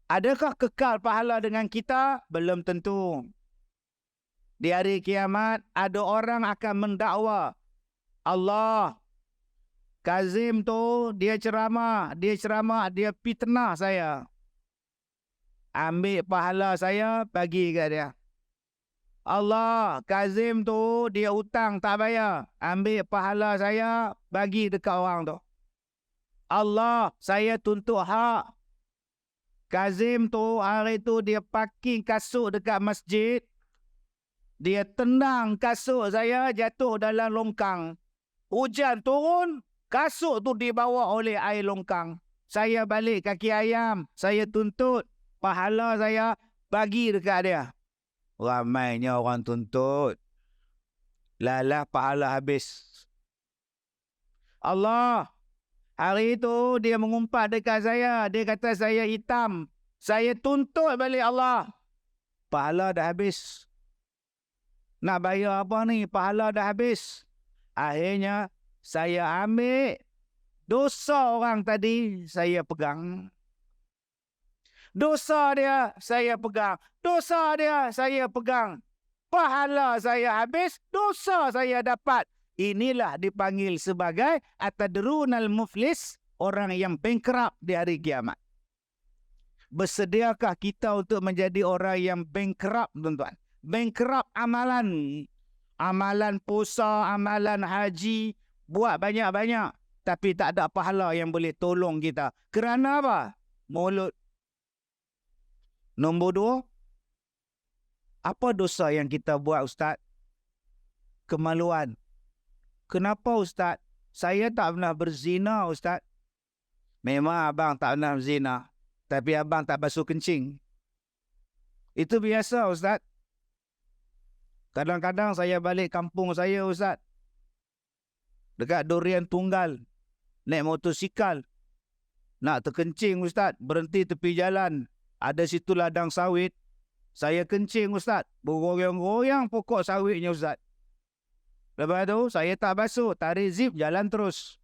Adakah kekal pahala dengan kita? Belum tentu. Di hari kiamat, ada orang akan mendakwa Allah. Kazim tu, dia ceramah, dia fitnah saya. Ambil pahala saya, bagi kat dia. Allah, Kazim tu dia hutang tak bayar. Ambil pahala saya, bagi dekat orang tu. Allah, saya tuntut hak. Kazim tu hari tu dia parking kasut dekat masjid. Dia tendang kasut saya jatuh dalam longkang. Hujan turun, kasut tu dibawa oleh air longkang. Saya balik kaki ayam, saya tuntut. Pahala saya bagi dekat dia. Ramainya orang tuntut. Lalah pahala habis. Allah, hari itu dia mengumpat dekat saya. Dia kata saya hitam. Saya tuntut balik Allah. Pahala dah habis. Nak bayar apa ni? Pahala dah habis. Akhirnya saya ambil dosa orang tadi, saya pegang. Dosa dia, saya pegang. Dosa dia, saya pegang. Pahala saya habis, dosa saya dapat. Inilah dipanggil sebagai atadrunal muflis, orang yang bankrupt di hari kiamat. Bersediakah kita untuk menjadi orang yang bankrupt, tuan-tuan? Bankrupt amalan. Amalan puasa, amalan haji, buat banyak-banyak. Tapi tak ada pahala yang boleh tolong kita. Kerana apa? Mulut. Nombor 2, apa dosa yang kita buat, Ustaz? Kemaluan. Kenapa, Ustaz? Saya tak pernah berzina, Ustaz. Memang abang tak pernah berzina, tapi abang tak basuh kencing. Itu biasa, Ustaz. Kadang-kadang saya balik kampung saya, Ustaz. Dekat Durian Tunggal. Naik motosikal. Nak terkencing, Ustaz. Berhenti tepi jalan. Ada situ ladang sawit. Saya kencing, Ustaz. Bergoyang-goyang pokok sawitnya, Ustaz. Lepas tu, saya tak basuh. Tarik zip, jalan terus.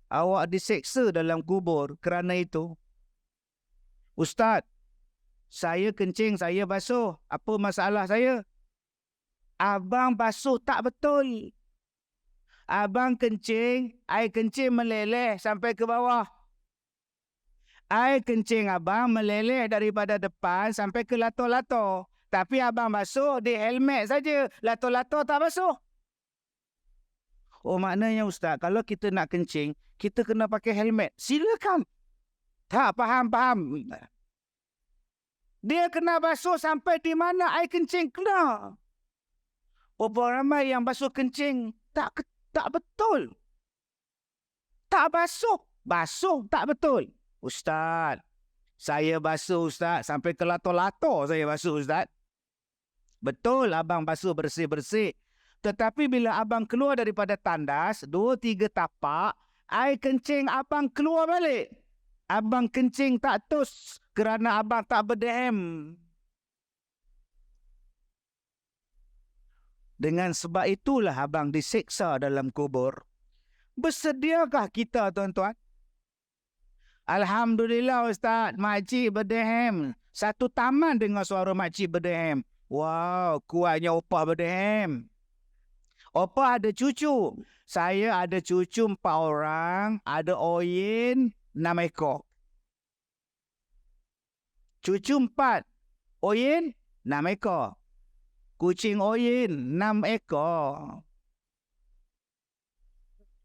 Awak diseksa dalam kubur kerana itu. Ustaz, saya kencing, saya basuh. Apa masalah saya? Abang basuh tak betul. Abang kencing, air kencing meleleh sampai ke bawah. Air kencing abang meleleh daripada depan sampai ke lato-lato. Tapi abang basuh di helmet saja. Lato-lato tak basuh. Oh, maknanya Ustaz, kalau kita nak kencing, kita kena pakai helmet. Silakan. Tak faham. Dia kena basuh sampai di mana air kencing kena. Berapa ramai yang basuh kencing tak betul. Tak basuh. Basuh tak betul. Ustaz, saya basuh, Ustaz. Sampai ke lato-lato saya basuh, Ustaz. Betul abang basuh bersih-bersih. Tetapi bila abang keluar daripada tandas, 2-3 tapak, air kencing abang keluar balik. Abang kencing tak tus kerana abang tak berdehem. Dengan sebab itulah abang diseksa dalam kubur. Bersediakah kita, tuan-tuan? Alhamdulillah, Ustaz. Makcik berdehem. Satu taman dengar suara makcik berdehem. Wow, kuatnya opah berdehem. Opah ada cucu. Saya ada cucu 4 orang. Ada oyin 6 ekor. Cucu 4. Oyen 6 ekor. Kucing oyen 6 ekor.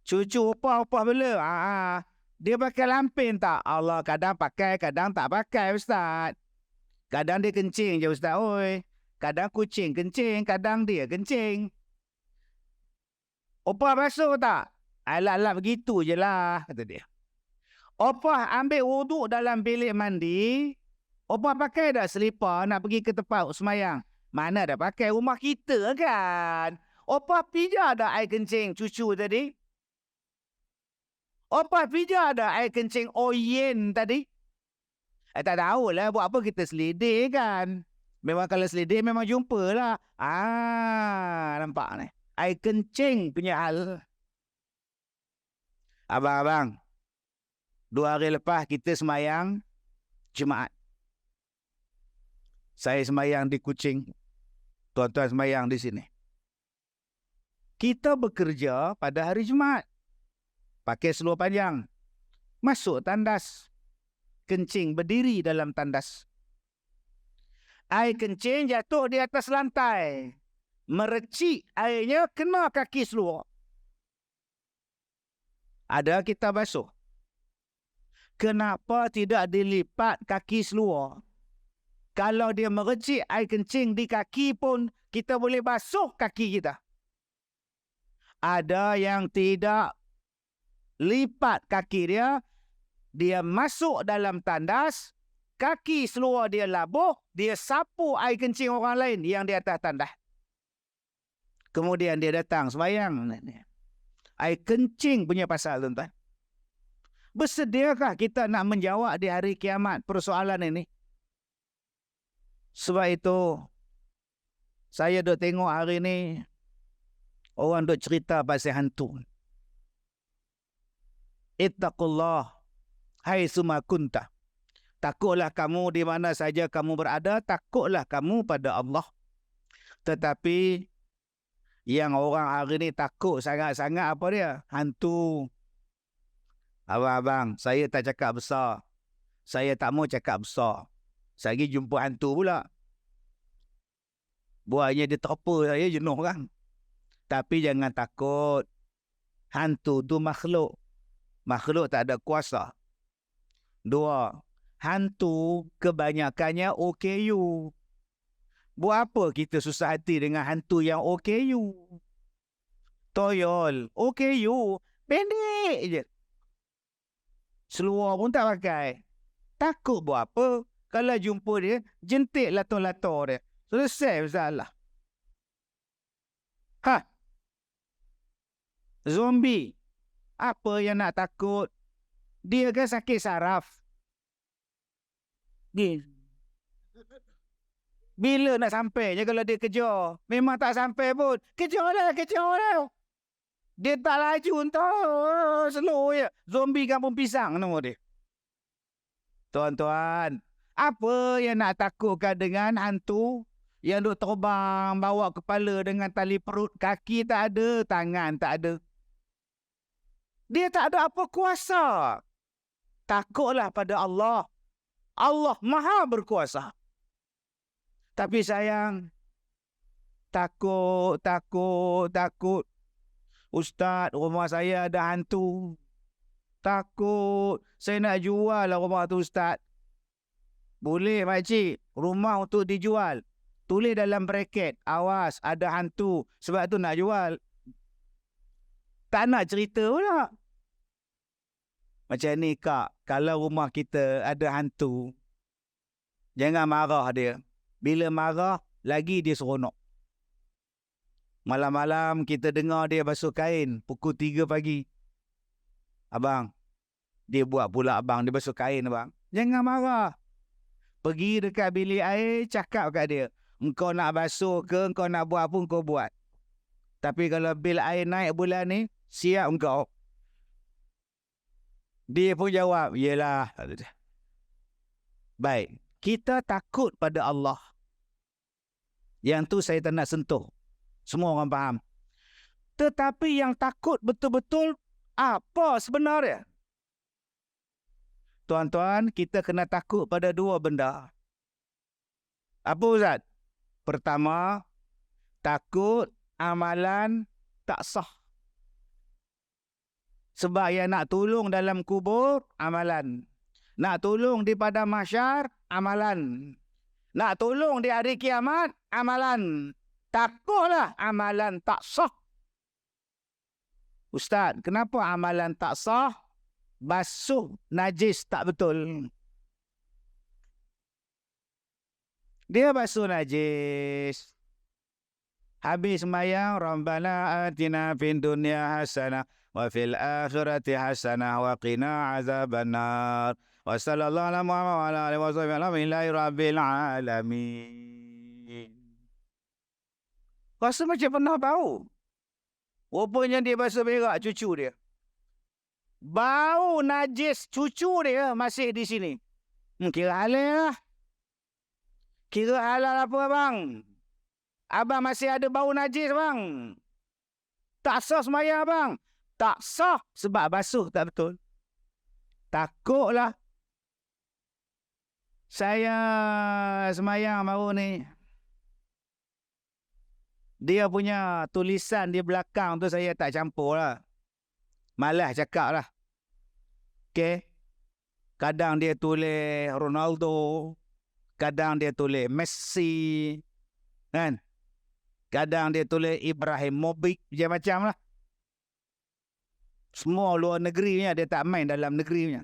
Cucu opah bela. Dia pakai lampin tak? Allah, kadang pakai, kadang tak pakai, Ustaz. Kadang dia kencing je, Ustaz. Oi. Kadang kucing kencing, kadang dia kencing. Opah basuh tak? Alat-alat begitu je lah, kata dia. Opah ambil wuduk dalam bilik mandi. Opah pakai dah selipar nak pergi ke tempat semayang. Mana dah pakai rumah kita kan? Opah pijak dah air kencing cucu tadi? Opah pijak dah air kencing oyen tadi? Tak tahulah buat apa kita selidik kan? Memang kalau selidik memang jumpa lah. Nampak ni. Air kencing punya hal. Abang-abang, 2 hari lepas kita semayang Jumaat. Saya semayang di Kuching. Tuan-tuan semayang di sini. Kita bekerja pada hari Jumaat. Pakai seluar panjang. Masuk tandas. Kencing berdiri dalam tandas. Air kencing jatuh di atas lantai. Merecik airnya kena kaki seluar. Ada kita basuh. Kenapa tidak dilipat kaki seluar? Kalau dia merecik air kencing di kaki pun, kita boleh basuh kaki kita. Ada yang tidak lipat kaki dia, dia masuk dalam tandas, kaki seluar dia labuh, dia sapu air kencing orang lain yang di atas tandas. Kemudian dia datang sembahyang. Air kencing punya pasal, tuan-tuan. Bersediakah kita nak menjawab di hari kiamat persoalan ini? Sebab itu, saya duk tengok hari ni, orang duk cerita pasal hantu. Ittaqullah, hai summa kunta. Takutlah kamu di mana saja kamu berada, takutlah kamu pada Allah. Tetapi, yang orang hari ni takut sangat-sangat apa dia? Hantu. Abang-abang, saya tak cakap besar. Saya tak mau cakap besar. Saya pergi jumpa hantu pula. Buatnya dia terpa saya jenuh kan. Tapi jangan takut. Hantu tu makhluk. Makhluk tak ada kuasa. 2. Hantu kebanyakannya OKU. Buat apa kita susah hati dengan hantu yang OKU? Toyol. OKU. Pendek je. Seluar pun tak pakai. Takut buat apa? Kalau jumpa dia, jentik lato-lato dia. Selesai masalah. Zombie. Apa yang nak takut? Dia kan sakit saraf. Bila nak sampai je kalau dia kejar? Memang tak sampai pun. Kejar dah. Dia tak laju entah. Slow je. Zombie kampung pisang nama dia. Tuan-tuan, apa yang nak takutkan dengan hantu yang duk terbang, bawa kepala dengan tali perut, kaki tak ada, tangan tak ada. Dia tak ada apa kuasa. Takutlah pada Allah. Allah Maha berkuasa. Tapi sayang, takut. Ustaz, rumah saya ada hantu. Takut. Saya nak jual lah rumah tu, Ustaz. Boleh, makcik. Rumah untuk dijual. Tulis dalam bracket. Awas, ada hantu. Sebab tu nak jual. Tak nak cerita pula. Macam ni, Kak. Kalau rumah kita ada hantu, jangan marah dia. Bila marah, lagi dia seronok. Malam-malam kita dengar dia basuh kain pukul 3 pagi. Abang, dia buat pula abang, dia basuh kain abang. Jangan marah. Pergi dekat bilik air, cakap kat dia. Engkau nak basuh ke, engkau nak buat apa, engkau buat. Tapi kalau bil air naik bulan ni, siap engkau. Dia pun jawab, yelah. Baik, kita takut pada Allah. Yang tu saya tak nak sentuh. Semua orang faham. Tetapi yang takut betul-betul apa sebenarnya? Tuan-tuan, kita kena takut pada 2 benda. Apa Ustaz? Pertama, takut amalan tak sah. Sebab yang nak tolong dalam kubur, amalan. Nak tolong di padang mahsyar, amalan. Nak tolong di hari kiamat, amalan. Takutlah amalan tak sah. Ustaz, kenapa amalan tak sah? Basuh najis tak betul. Dia basuh najis. Habis sembahyang, Rabbana atina fid dunya hasanah wa fil akhirati hasanah wa qina azabannar. Wa sallallahu ala Muhammad wa ala alihi wa sahbihi alhamdulillahi rabbil alamin. Rasa macam pernah bau. Rupanya dia basuh berak cucu dia. Bau najis cucu dia masih di sini. Kira halal lah. Kira halal apa bang? Abang masih ada bau najis bang. Tak sah sembahyang bang. Tak sah sebab basuh tak betul. Takutlah. Saya sembahyang baru ni. Dia punya tulisan di belakang tu saya tak campur lah. Malas cakap lah. Okay. Kadang dia tulis Ronaldo. Kadang dia tulis Messi. Kan? Kadang dia tulis Ibrahimovic. Macam-macam lah. Semua luar negeri punya. Dia tak main dalam negeri punya.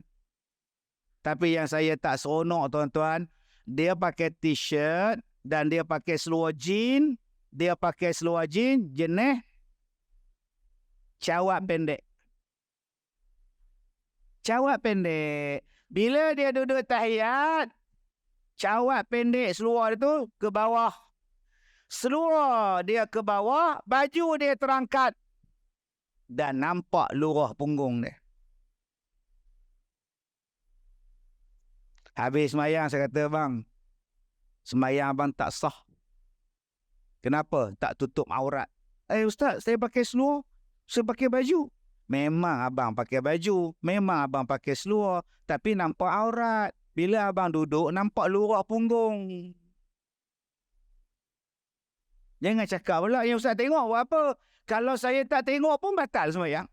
Tapi yang saya tak seronok tuan-tuan. Dia pakai t-shirt. Dan dia pakai seluar jean. Dia pakai seluar jean. Jenis. Cawat pendek. Cawat pendek. Bila dia duduk tahiyat. Cawat pendek seluar itu ke bawah. Seluar dia ke bawah, baju dia terangkat. Dan nampak lurah punggung dia. Habis sembahyang saya kata, bang, sembahyang abang tak sah. Kenapa? Tak tutup aurat. Ustaz, saya pakai seluar, saya pakai baju. Memang abang pakai baju, memang abang pakai seluar, tapi nampak aurat. Bila abang duduk, nampak lurah punggung. Jangan cakap pula yang Ustaz tengok buat apa. Kalau saya tak tengok pun batal sembahyang.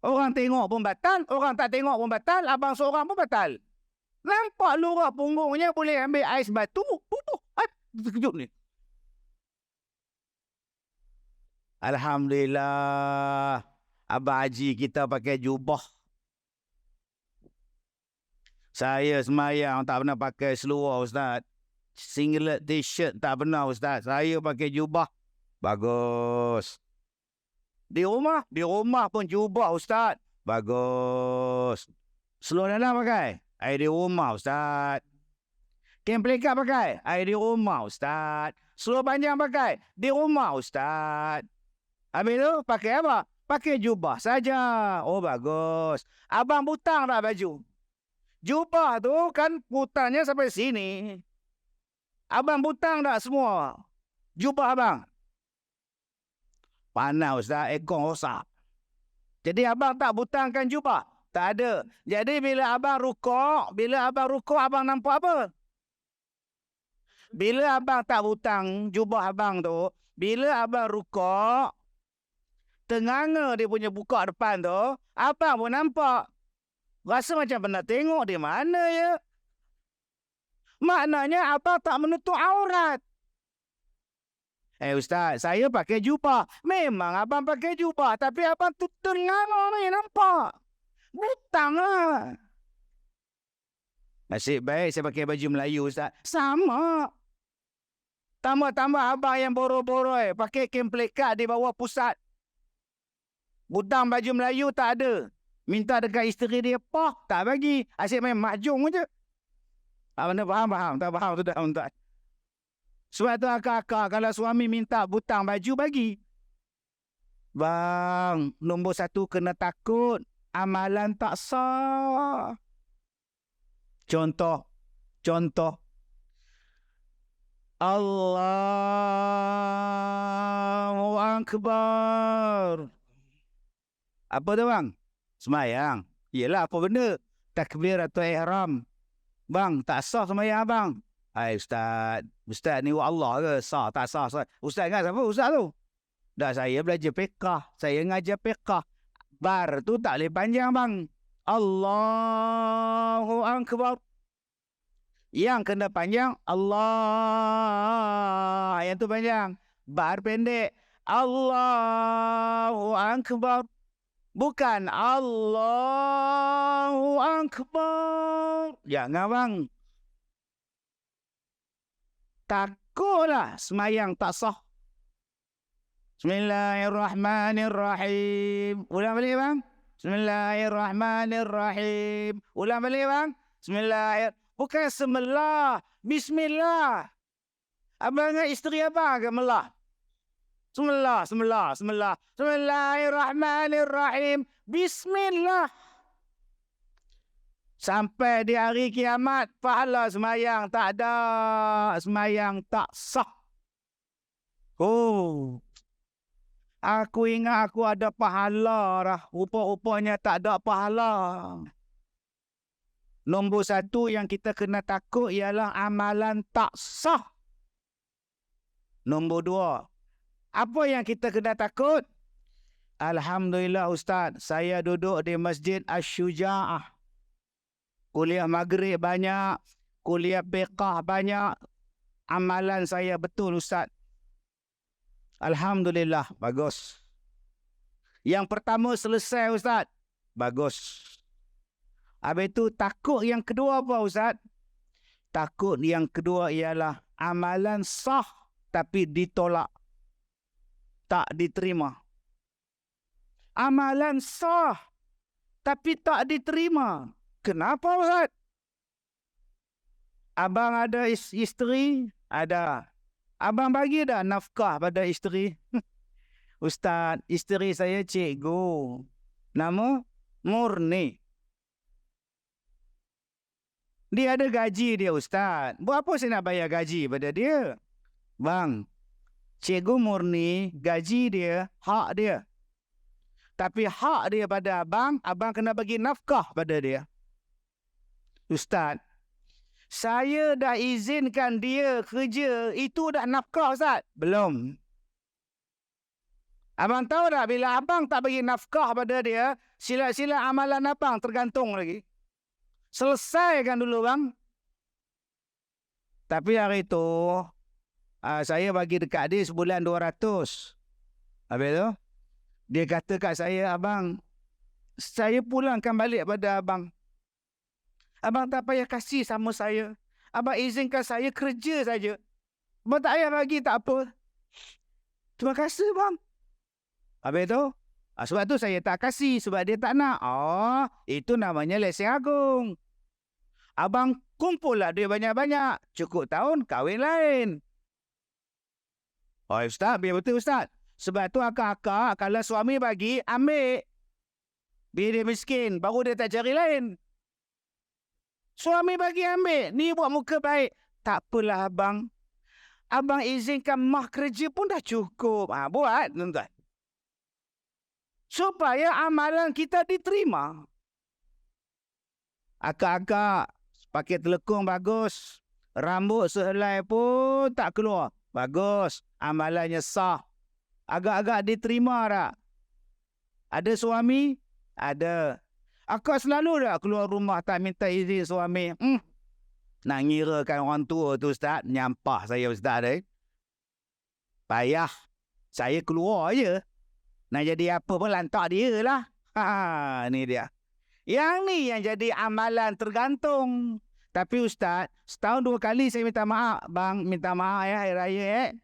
Orang tengok pun batal, orang tak tengok pun batal, abang seorang pun batal. Nampak lurah punggungnya boleh ambil ais batu. Terkejut ni. Alhamdulillah. Abang Haji kita pakai jubah. Saya sembahyang tak pernah pakai seluar Ustaz. Singlet t-shirt tak pernah Ustaz. Saya pakai jubah. Bagus. Di rumah pun jubah Ustaz. Bagus. Seluar dalam pakai? Di rumah Ustaz. Kain pelikat pakai? Di rumah Ustaz. Seluar panjang pakai? Di rumah Ustaz. Habis tu pakai apa? Pakai jubah saja. Oh bagus. Abang butang tak baju? Jubah tu kan butangnya sampai sini. Abang butang tak semua? Jubah abang? Panas Ustaz, ekor rosak. Jadi abang tak butangkan jubah? Tak ada. Jadi bila abang rukuk, abang nampak apa? Bila abang tak butang jubah abang tu, bila abang rukuk, tenganga dia punya buka depan tu, abang pun nampak. Rasa macam pernah tengok di mana ya? Maknanya abang tak menutup aurat. Ustaz, saya pakai jubah. Memang abang pakai jubah. Tapi abang tu tenganga ni nampak. Butang lah. Nasib baik saya pakai baju Melayu Ustaz. Sama. Tambah-tambah abang yang boroi-boroi. Pakai kain pelikat di bawah pusat. Butang baju Melayu tak ada. Minta dekat isteri dia, Pak, tak bagi. Asyik main mahjong je. Anda faham? Tak faham sudah, tuan. Sebab tu akak-akak kalau suami minta butang baju, bagi. Bang, nombor 1 kena takut. Amalan tak sah. Contoh. Allahu Akbar. Apa tu bang? Sembahyang. Yelah apa benda? Takbir atau ihram. Bang, tak sah sembahyang abang. Hai Ustaz. Ustaz ni wa Allah ke? Sah tak sah? Ustaz ingat siapa Ustaz tu? Dah saya belajar fiqah. Saya ngajar fiqah. Bar tu tak boleh panjang bang. Allahu Akbar. Yang kena panjang Allah. Yang tu panjang. Bar pendek. Allahu Akbar. Bukan Allahu Akbar. Jangan bang. Takutlah semayang tak sah. Bismillahirrahmanirrahim. Ulang balik bang. Bismillahirrahmanirrahim. Ulang balik bang. Bukan semelah. Bismillah. Abang dengan isteri abang ke melah? Bismillah. Bismillahirrahmanirrahim. Bismillah. Sampai di hari kiamat, pahala semayang tak ada. Semayang tak sah. Oh. Aku ingat aku ada pahala dah. Rupa-rupanya tak ada pahala. Nombor satu yang kita kena takut ialah amalan tak sah. Nombor dua. Apa yang kita kena takut? Alhamdulillah Ustaz, saya duduk di Masjid Asy-Syuja'ah. Kuliah maghrib banyak, kuliah fiqah banyak. Amalan saya betul Ustaz. Alhamdulillah, bagus. Yang pertama selesai Ustaz. Bagus. Habis itu takut yang kedua apa Ustaz? Takut yang kedua ialah amalan sah tapi ditolak. Tak diterima. Amalan sah tapi tak diterima. Kenapa Ustaz? Abang ada isteri? Ada. Abang bagi dah nafkah pada isteri? Ustaz, isteri saya cikgu. Nama? Murni. Dia ada gaji dia Ustaz. Buat apa saya nak bayar gaji pada dia? Bang, cikgu Murni, gaji dia, hak dia. Tapi hak dia pada abang, abang kena bagi nafkah pada dia. Ustaz, saya dah izinkan dia kerja, itu dah nafkah Ustaz? Belum. Abang tahu tak bila abang tak bagi nafkah pada dia, sila-sila amalan abang tergantung lagi. Selesaikan dulu bang. Tapi hari itu, saya bagi dekat dia sebulan 200. Habis tu, dia kata kat saya, abang, saya pulangkan balik pada abang. Abang tak payah kasih sama saya. Abang izinkan saya kerja saja. Abang tak payah bagi, tak apa. Terima kasih bang. Habis tu, sebab tu saya tak kasih. Sebab dia tak nak. Oh, itu namanya lesen agung. Abang kumpul lah duit banyak-banyak. Cukup tahun, kahwin lain. Oh Ustaz, biar betul Ustaz. Sebab tu akak-akak, kalau suami bagi, ambil. Biar dia miskin, baru dia tak cari lain. Suami bagi ambil. Ni buat muka baik. Tak apalah abang. Abang izinkan mah kerja pun dah cukup. Buat tuan-tuan. Supaya amalan kita diterima. Akak-akak pakai telekung bagus. Rambut sehelai pun tak keluar. Bagus. Amalannya sah. Agak-agak diterima tak? Ada suami? Ada. Akak selalu dah keluar rumah tak minta izin suami. Nak ngirakan orang tua tu Ustaz. Nyampah saya Ustaz. Payah. Saya keluar je. Nak jadi apa pun lantak dia lah. Ni dia. Yang ni yang jadi amalan tergantung. Tapi Ustaz, setahun 2 kali saya minta maaf. Bang, minta maaf ya hari raya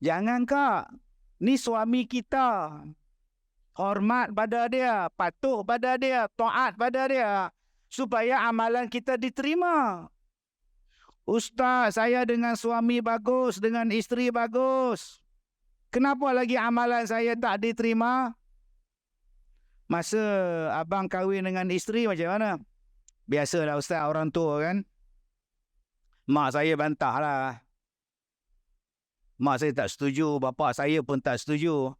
Jangan kak. Ni suami kita. Hormat pada dia, patuh pada dia, taat pada dia. Supaya amalan kita diterima. Ustaz, saya dengan suami bagus, dengan isteri bagus. Kenapa lagi amalan saya tak diterima? Masa abang kahwin dengan isteri macam mana? Biasalah Ustaz, orang tua kan. Mak saya bantah lah. Mak saya tak setuju, bapa saya pun tak setuju.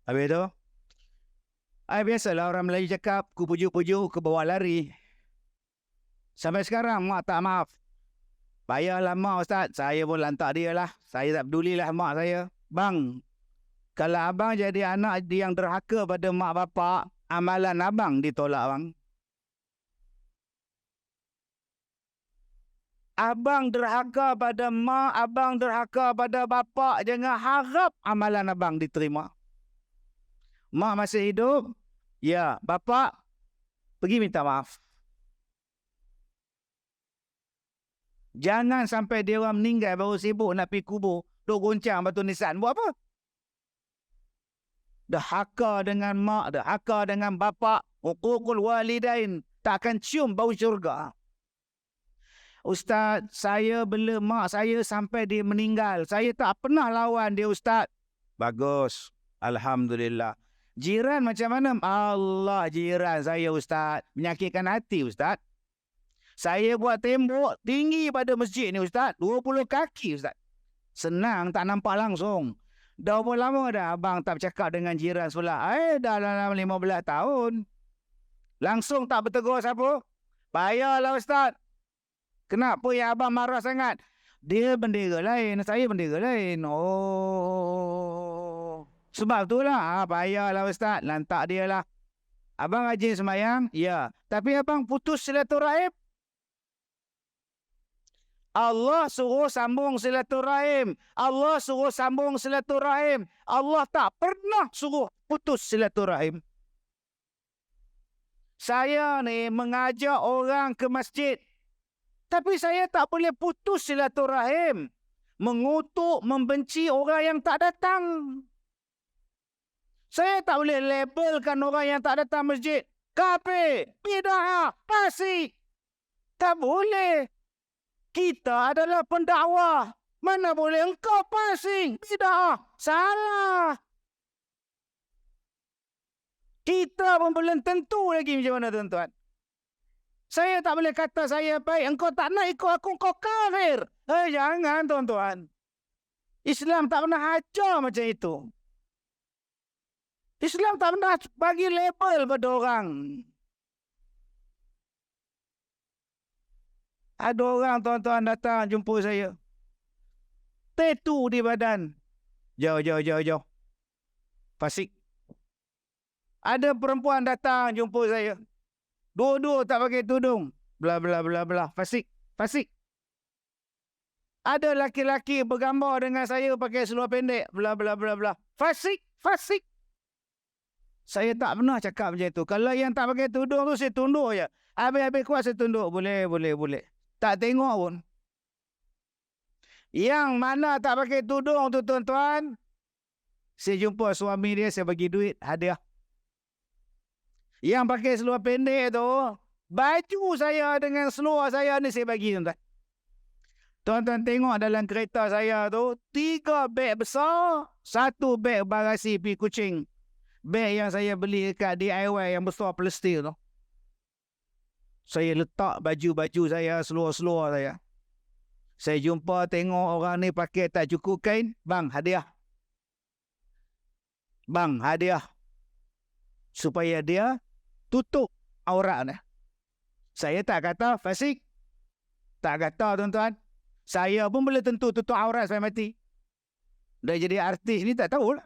Habis tu? Biasalah orang Melayu cakap, ku puju-puju, ke bawah lari. Sampai sekarang mak tak maaf. Payahlah mak Ustaz. Saya pun lantak dia lah. Saya tak pedulilah mak saya. Bang, kalau abang jadi anak yang derhaka pada mak bapak, amalan abang ditolak bang. Abang derhaka pada mak, abang derhaka pada bapak, jangan harap amalan abang diterima. Mak masih hidup, ya, bapak pergi minta maaf. Jangan sampai dia orang meninggal baru sibuk nak pergi kubur, duk goncang batu nisan. Buat apa? Derhaka dengan mak, derhaka dengan bapak, uququl walidain, tak akan cium bau syurga. Ustaz, saya bela mak saya sampai dia meninggal. Saya tak pernah lawan dia, Ustaz. Bagus. Alhamdulillah. Jiran macam mana? Allah, jiran saya, Ustaz. Menyakitkan hati, Ustaz. Saya buat tembok tinggi pada masjid ni, Ustaz. 20 kaki, Ustaz. Senang, tak nampak langsung. Dah berapa lama dah abang tak bercakap dengan jiran sebelah? Dah dalam 15 tahun. Langsung tak bertegur siapa? Payahlah, Ustaz. Kenapa yang abang marah sangat? Dia bendera lain, saya bendera lain. Oh. Sebab itulah, payahlah Ustaz. Lantak dia lah. Abang rajin semayang? Ya. Tapi abang putus silaturahim? Allah suruh sambung silaturahim. Allah suruh sambung silaturahim. Allah tak pernah suruh putus silaturahim. Saya ni mengajak orang ke masjid. Tapi saya tak boleh putus silaturahim. Mengutuk, membenci orang yang tak datang. Saya tak boleh labelkan orang yang tak datang masjid kafir, bid'ah, fasik. Tak boleh. Kita adalah pendakwah. Mana boleh engkau fasik, bid'ah. Salah. Kita pun belum tentu lagi macam mana, tuan-tuan. Saya tak boleh kata saya baik. Engkau tak nak ikut aku, engkau kafir. Jangan, tuan-tuan. Islam tak pernah ajar macam itu. Islam tak pernah bagi label pada orang. Ada orang, tuan-tuan, datang jumpa saya. Tattoo di badan. Jauh. Fasik. Ada perempuan datang jumpa saya. Dua-dua tak pakai tudung. Bla bla bla bla. Fasik. Ada laki-laki bergambar dengan saya pakai seluar pendek. Bla bla bla bla. Fasik. Saya tak pernah cakap macam itu. Kalau yang tak pakai tudung tu saya tunduk je. Habis-habis kuat saya tunduk. Boleh. Tak tengok pun. Yang mana tak pakai tudung tu, tuan-tuan, saya jumpa suami dia, saya bagi duit, hadiah. Yang pakai seluar pendek tu, baju saya dengan seluar saya ni saya bagi, tuan-tuan. Tuan-tuan tengok dalam kereta saya tu, 3 beg besar, 1 beg bagasi pi kucing. Beg yang saya beli dekat DIY yang besar plastik tu. Saya letak baju-baju saya, seluar-seluar saya. Saya jumpa tengok orang ni pakai tak cukup kain, bang, hadiah. Supaya dia tutup aurat ni. Saya tak kata fasik. Tak kata, tuan-tuan. Saya pun boleh tentu tutup aurat sampai mati. Dah jadi artis ni tak tahulah.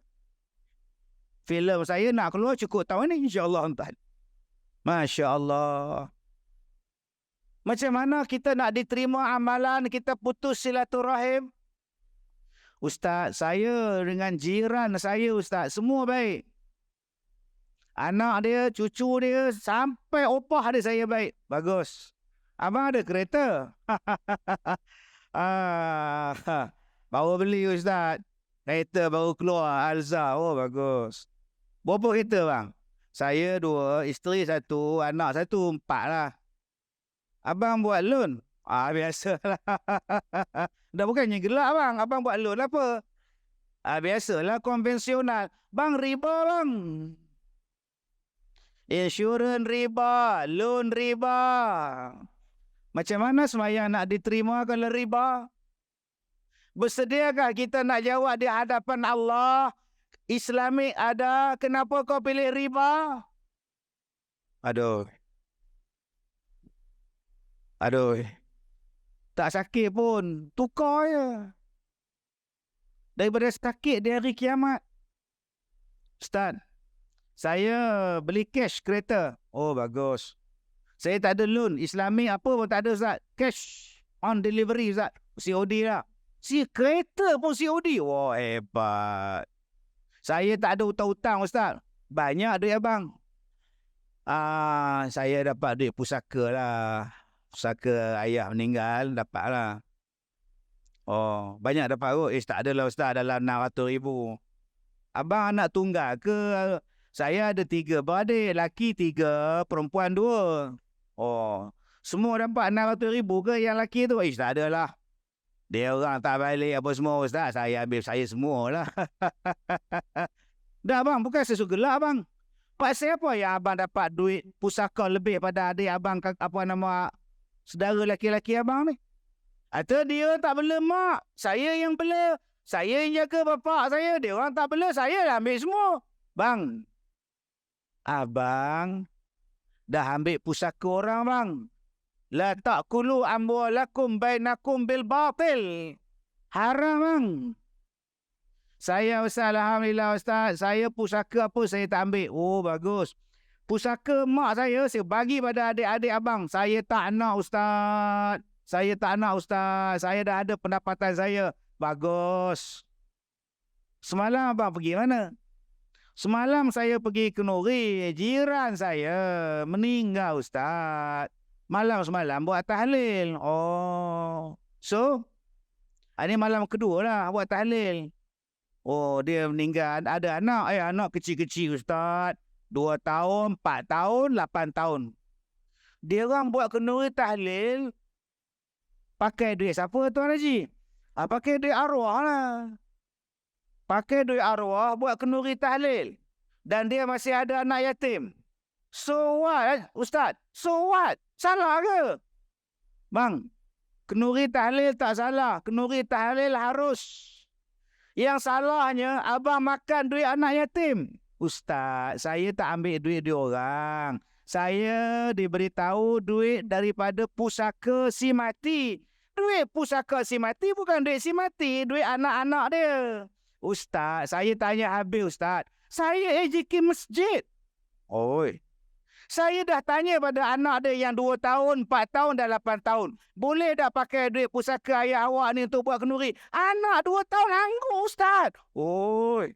Filem saya nak keluar cukup tahun ni, insya-Allah, tuan-tuan. Masya-Allah. Macam mana kita nak diterima amalan kita putus silaturahim? Ustaz, saya dengan jiran saya, Ustaz, semua baik. Anak dia, cucu dia, sampai opah dia saya baik. Bagus. Abang ada kereta? Baru beli, Ustaz. Kereta baru keluar, Alza. Oh, bagus. Berapa kereta, bang? Saya 2, isteri 1, anak 1, 4 lah. Abang buat loan? Biasalah. Dah bukannya gelak, bang. Abang buat loan apa? Biasalah, konvensional. Bang, riba, bang. Insurans riba, loan riba. Macam mana semayang nak diterima kalau riba? Bersediakah kita nak jawab di hadapan Allah? Islamik ada, kenapa kau pilih riba? Aduh. Tak sakit pun, tukar je. Daripada sakit di hari kiamat. Ustaz, saya beli cash kereta. Oh, bagus. Saya tak ada loan. Islami apa pun tak ada, Ustaz. Cash on delivery, Ustaz. COD lah. Si kereta pun COD. Wah, hebat. Saya tak ada hutang-hutang, Ustaz. Banyak duit abang. Saya dapat duit pusaka lah. Pusaka ayah meninggal, dapat lah. Oh, banyak dapat kot. Tak adalah, Ustaz. Dalam 600,000. Abang anak tunggal ke? Saya ada 3 beradik. Laki 3, perempuan 2. Oh, semua dapat 600,000 ke yang laki tu? Tak adalah. Dia orang tak balik apa semua, Ustaz. Saya ambil saya semualah. Dah bang, bukan saya suka gelak bang. Pasal apa yang abang dapat duit pusaka lebih pada adik abang, apa nama saudara laki-laki abang ni? Atau dia tak bela mak, saya yang bela. Saya yang jaga bapak saya, dia orang tak bela, saya dah ambil semua. Bang, abang dah ambil pusaka orang bang. La ta'kulu amwalakum bainakum bil batil. Haram bang. Saya Ustaz, alhamdulillah Ustaz, saya pusaka apa saya tak ambil. Oh, bagus. Pusaka mak saya bagi pada adik-adik abang. Saya tak nak, Ustaz. Saya tak nak, Ustaz. Saya dah ada pendapatan saya. Bagus. Semalam abang pergi mana? Semalam saya pergi ke Nuri. Jiran saya meninggal, Ustaz. Malam semalam buat tahlil. Oh. So, ini malam kedua lah buat tahlil. Oh, dia meninggal. Ada anak. Anak kecil-kecil, Ustaz. 2 tahun, 4 tahun, 8 tahun. Dia orang buat kenduri tahlil. Pakai duit siapa, Tuan Haji? Pakai duit arwah lah. Pakai duit arwah buat kenduri tahlil. Dan dia masih ada anak yatim. So what, Ustaz? So what? Salah ke? Bang, kenduri tahlil tak salah. Kenduri tahlil harus. Yang salahnya, abang makan duit anak yatim. Ustaz, saya tak ambil duit dia orang. Saya diberitahu duit daripada pusaka si mati. Duit pusaka si mati bukan duit si mati. Duit anak-anak dia. Ustaz, saya tanya habis, Ustaz. Saya AJK masjid. Oi. Saya dah tanya pada anak dia yang 2 tahun, 4 tahun dan 8 tahun. Boleh dah pakai duit pusaka ayah awak ni untuk buat kenduri? Anak 2 tahun anggur, Ustaz. Oi.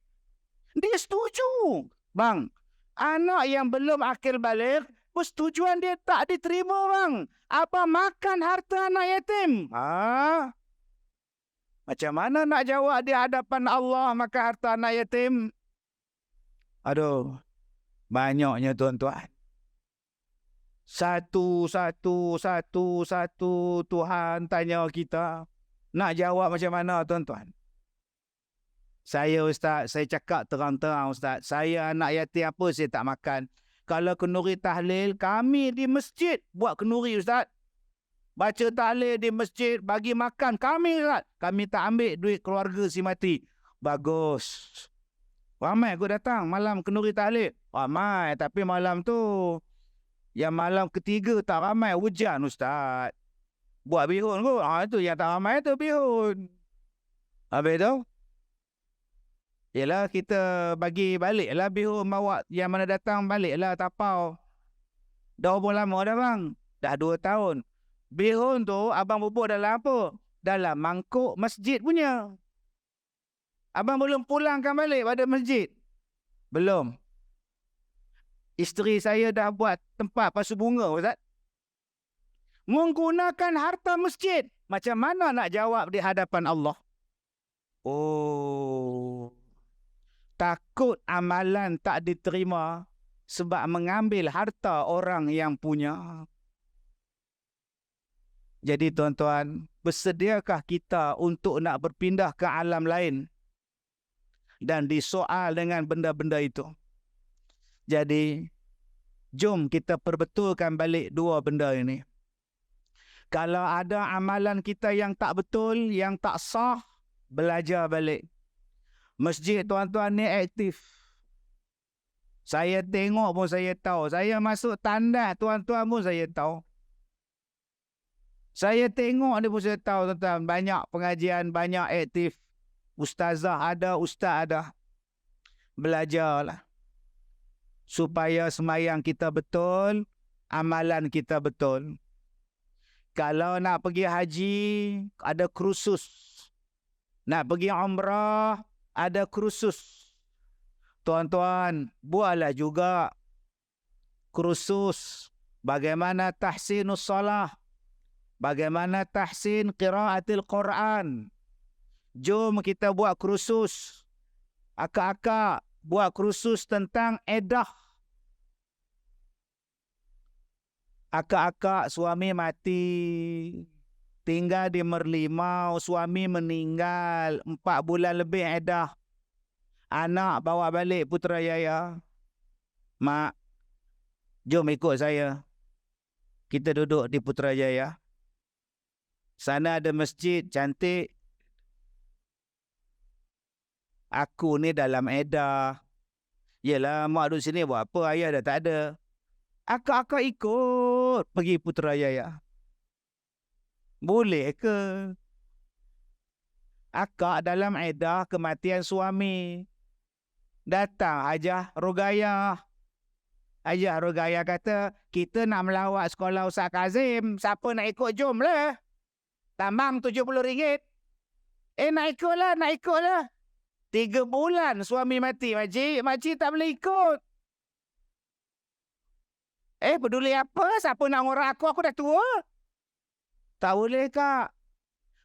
Dia setuju. Bang, anak yang belum akil balik, persetujuan dia tak diterima, bang. Apa makan harta anak yatim? Macam mana nak jawab di hadapan Allah makan harta anak yatim? Aduh, banyaknya tuan-tuan. Satu Tuhan tanya kita. Nak jawab macam mana, tuan-tuan? Saya, Ustaz, saya cakap terang-terang, Ustaz. Saya anak yatim apa saya tak makan. Kalau kenduri tahlil, kami di masjid buat kenduri, Ustaz. Baca tahlil di masjid, bagi makan kami, Ustaz. Kami tak ambil duit keluarga si mati. Bagus. Ramai aku datang malam kenduri tahlil. Ramai, tapi malam tu, yang malam ketiga tak ramai, hujan, Ustaz. Buat bihun kot. Itu yang tak ramai tu bihun. Habis tu, yelah kita bagi balik lah bihun, bawa yang mana datang balik lah tapau. Dah berapa lama dah bang? Dah 2 tahun. Bihun tu abang bubur dalam apa? Dalam mangkuk masjid punya. Abang belum pulangkan balik pada masjid? Belum. Isteri saya dah buat tempat pasu bunga, Ustaz. Menggunakan harta masjid. Macam mana nak jawab di hadapan Allah? Oh. Takut amalan tak diterima sebab mengambil harta orang yang punya. Jadi tuan-tuan, bersediakah kita untuk nak berpindah ke alam lain dan disoal dengan benda-benda itu? Jadi, jom kita perbetulkan balik 2 benda ini. Kalau ada amalan kita yang tak betul, yang tak sah, belajar balik. Masjid tuan-tuan ni aktif. Saya tengok pun saya tahu. Saya masuk tandas tuan-tuan pun saya tahu. Saya tengok ni pun saya tahu tuan-tuan, banyak pengajian, banyak aktif. Ustazah ada, ustaz ada. Belajarlah. Supaya semayang kita betul, amalan kita betul. Kalau nak pergi haji, ada kursus. Nak pergi umrah, ada kursus. Tuan-tuan, buatlah juga kursus. Bagaimana tahsinus salah. Bagaimana tahsin qiraatil Quran. Jom kita buat kursus. Akak-akak buat kursus tentang edah. Akak-akak suami mati, tinggal di Merlimau, suami meninggal, 4 bulan lebih edah. Anak bawa balik Putrajaya. Mak, jom ikut saya. Kita duduk di Putrajaya. Sana ada masjid cantik. Aku ni dalam edah. Yelah, mak duduk sini buat apa? Ayah dah tak ada. Akak-akak ikut pergi Putrajaya. Boleh ke? Akak dalam edah kematian suami. Datang Hajah Rogayah. Hajah Rogayah kata, kita nak melawat sekolah Ustaz Kazim. Siapa nak ikut, jom lah. Tambang RM70. Nak ikutlah. 3 bulan suami mati, makcik tak boleh ikut. Peduli apa? Siapa nak ngorak aku dah tua. Tak boleh, Kak.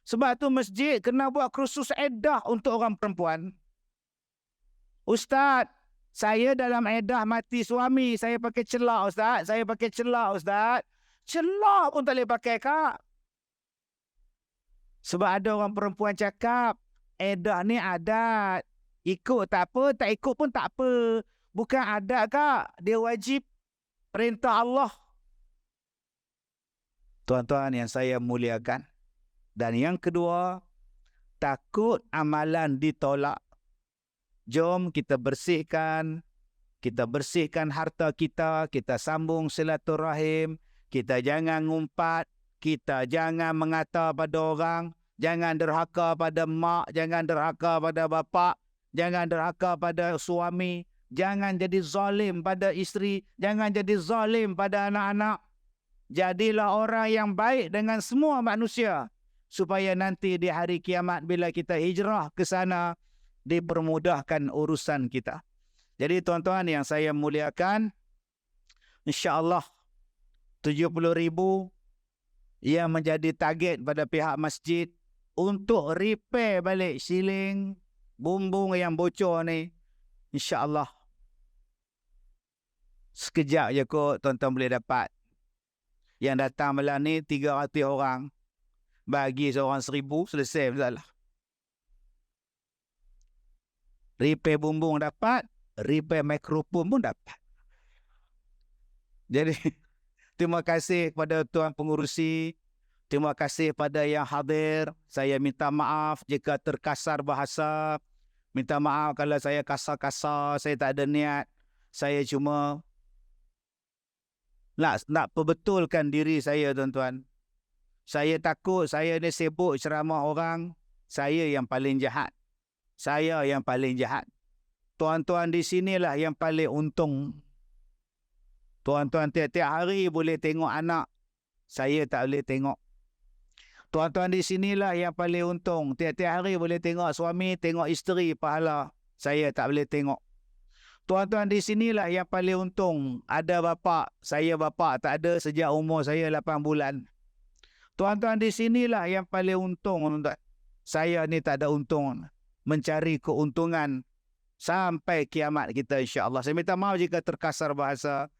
Sebab tu masjid kena buat kursus edah untuk orang perempuan. Ustaz, saya dalam edah mati suami. Saya pakai celak, Ustaz. Celak pun tak boleh pakai, Kak. Sebab ada orang perempuan cakap, edah ni adat. Ikut tak apa, tak ikut pun tak apa. Bukan adat, Kak. Dia wajib. Perintah Allah. Tuan-tuan yang saya muliakan. Dan yang kedua, takut amalan ditolak. Jom kita bersihkan harta kita, kita sambung silaturahim, kita jangan ngumpat, kita jangan mengata pada orang, jangan derhaka pada mak, jangan derhaka pada bapa, jangan derhaka pada suami, jangan jadi zalim pada isteri, jangan jadi zalim pada anak-anak. Jadilah orang yang baik dengan semua manusia, supaya nanti di hari kiamat bila kita hijrah ke sana, dipermudahkan urusan kita. Jadi tuan-tuan yang saya muliakan, insya-Allah 70,000 yang menjadi target pada pihak masjid untuk repair balik siling, bumbung yang bocor ni. InsyaAllah sekejap je kot tuan-tuan boleh dapat. Yang datang malam ni 300 orang. Bagi seorang 1,000, selesai masalah. Repair bumbung dapat, repair mikrofon pun dapat. Jadi, terima kasih kepada tuan pengurusi. Terima kasih pada yang hadir. Saya minta maaf jika terkasar bahasa. Minta maaf kalau saya kasar-kasar. Saya tak ada niat. Saya cuma nak perbetulkan diri saya, tuan-tuan. Saya takut saya ni sibuk ceramah orang. Saya yang paling jahat. Tuan-tuan di sinilah yang paling untung. Tuan-tuan tiap-tiap hari boleh tengok anak. Saya tak boleh tengok. Tuan-tuan di sinilah yang paling untung. Tiap-tiap hari boleh tengok suami, tengok isteri pahala. Saya tak boleh tengok. Tuan-tuan di sinilah yang paling untung. Ada bapa, saya bapa tak ada sejak umur saya 8 bulan. Tuan-tuan di sinilah yang paling untung. Saya ni tak ada untung. Mencari keuntungan sampai kiamat kita, insya-Allah. Saya minta maaf jika terkasar bahasa.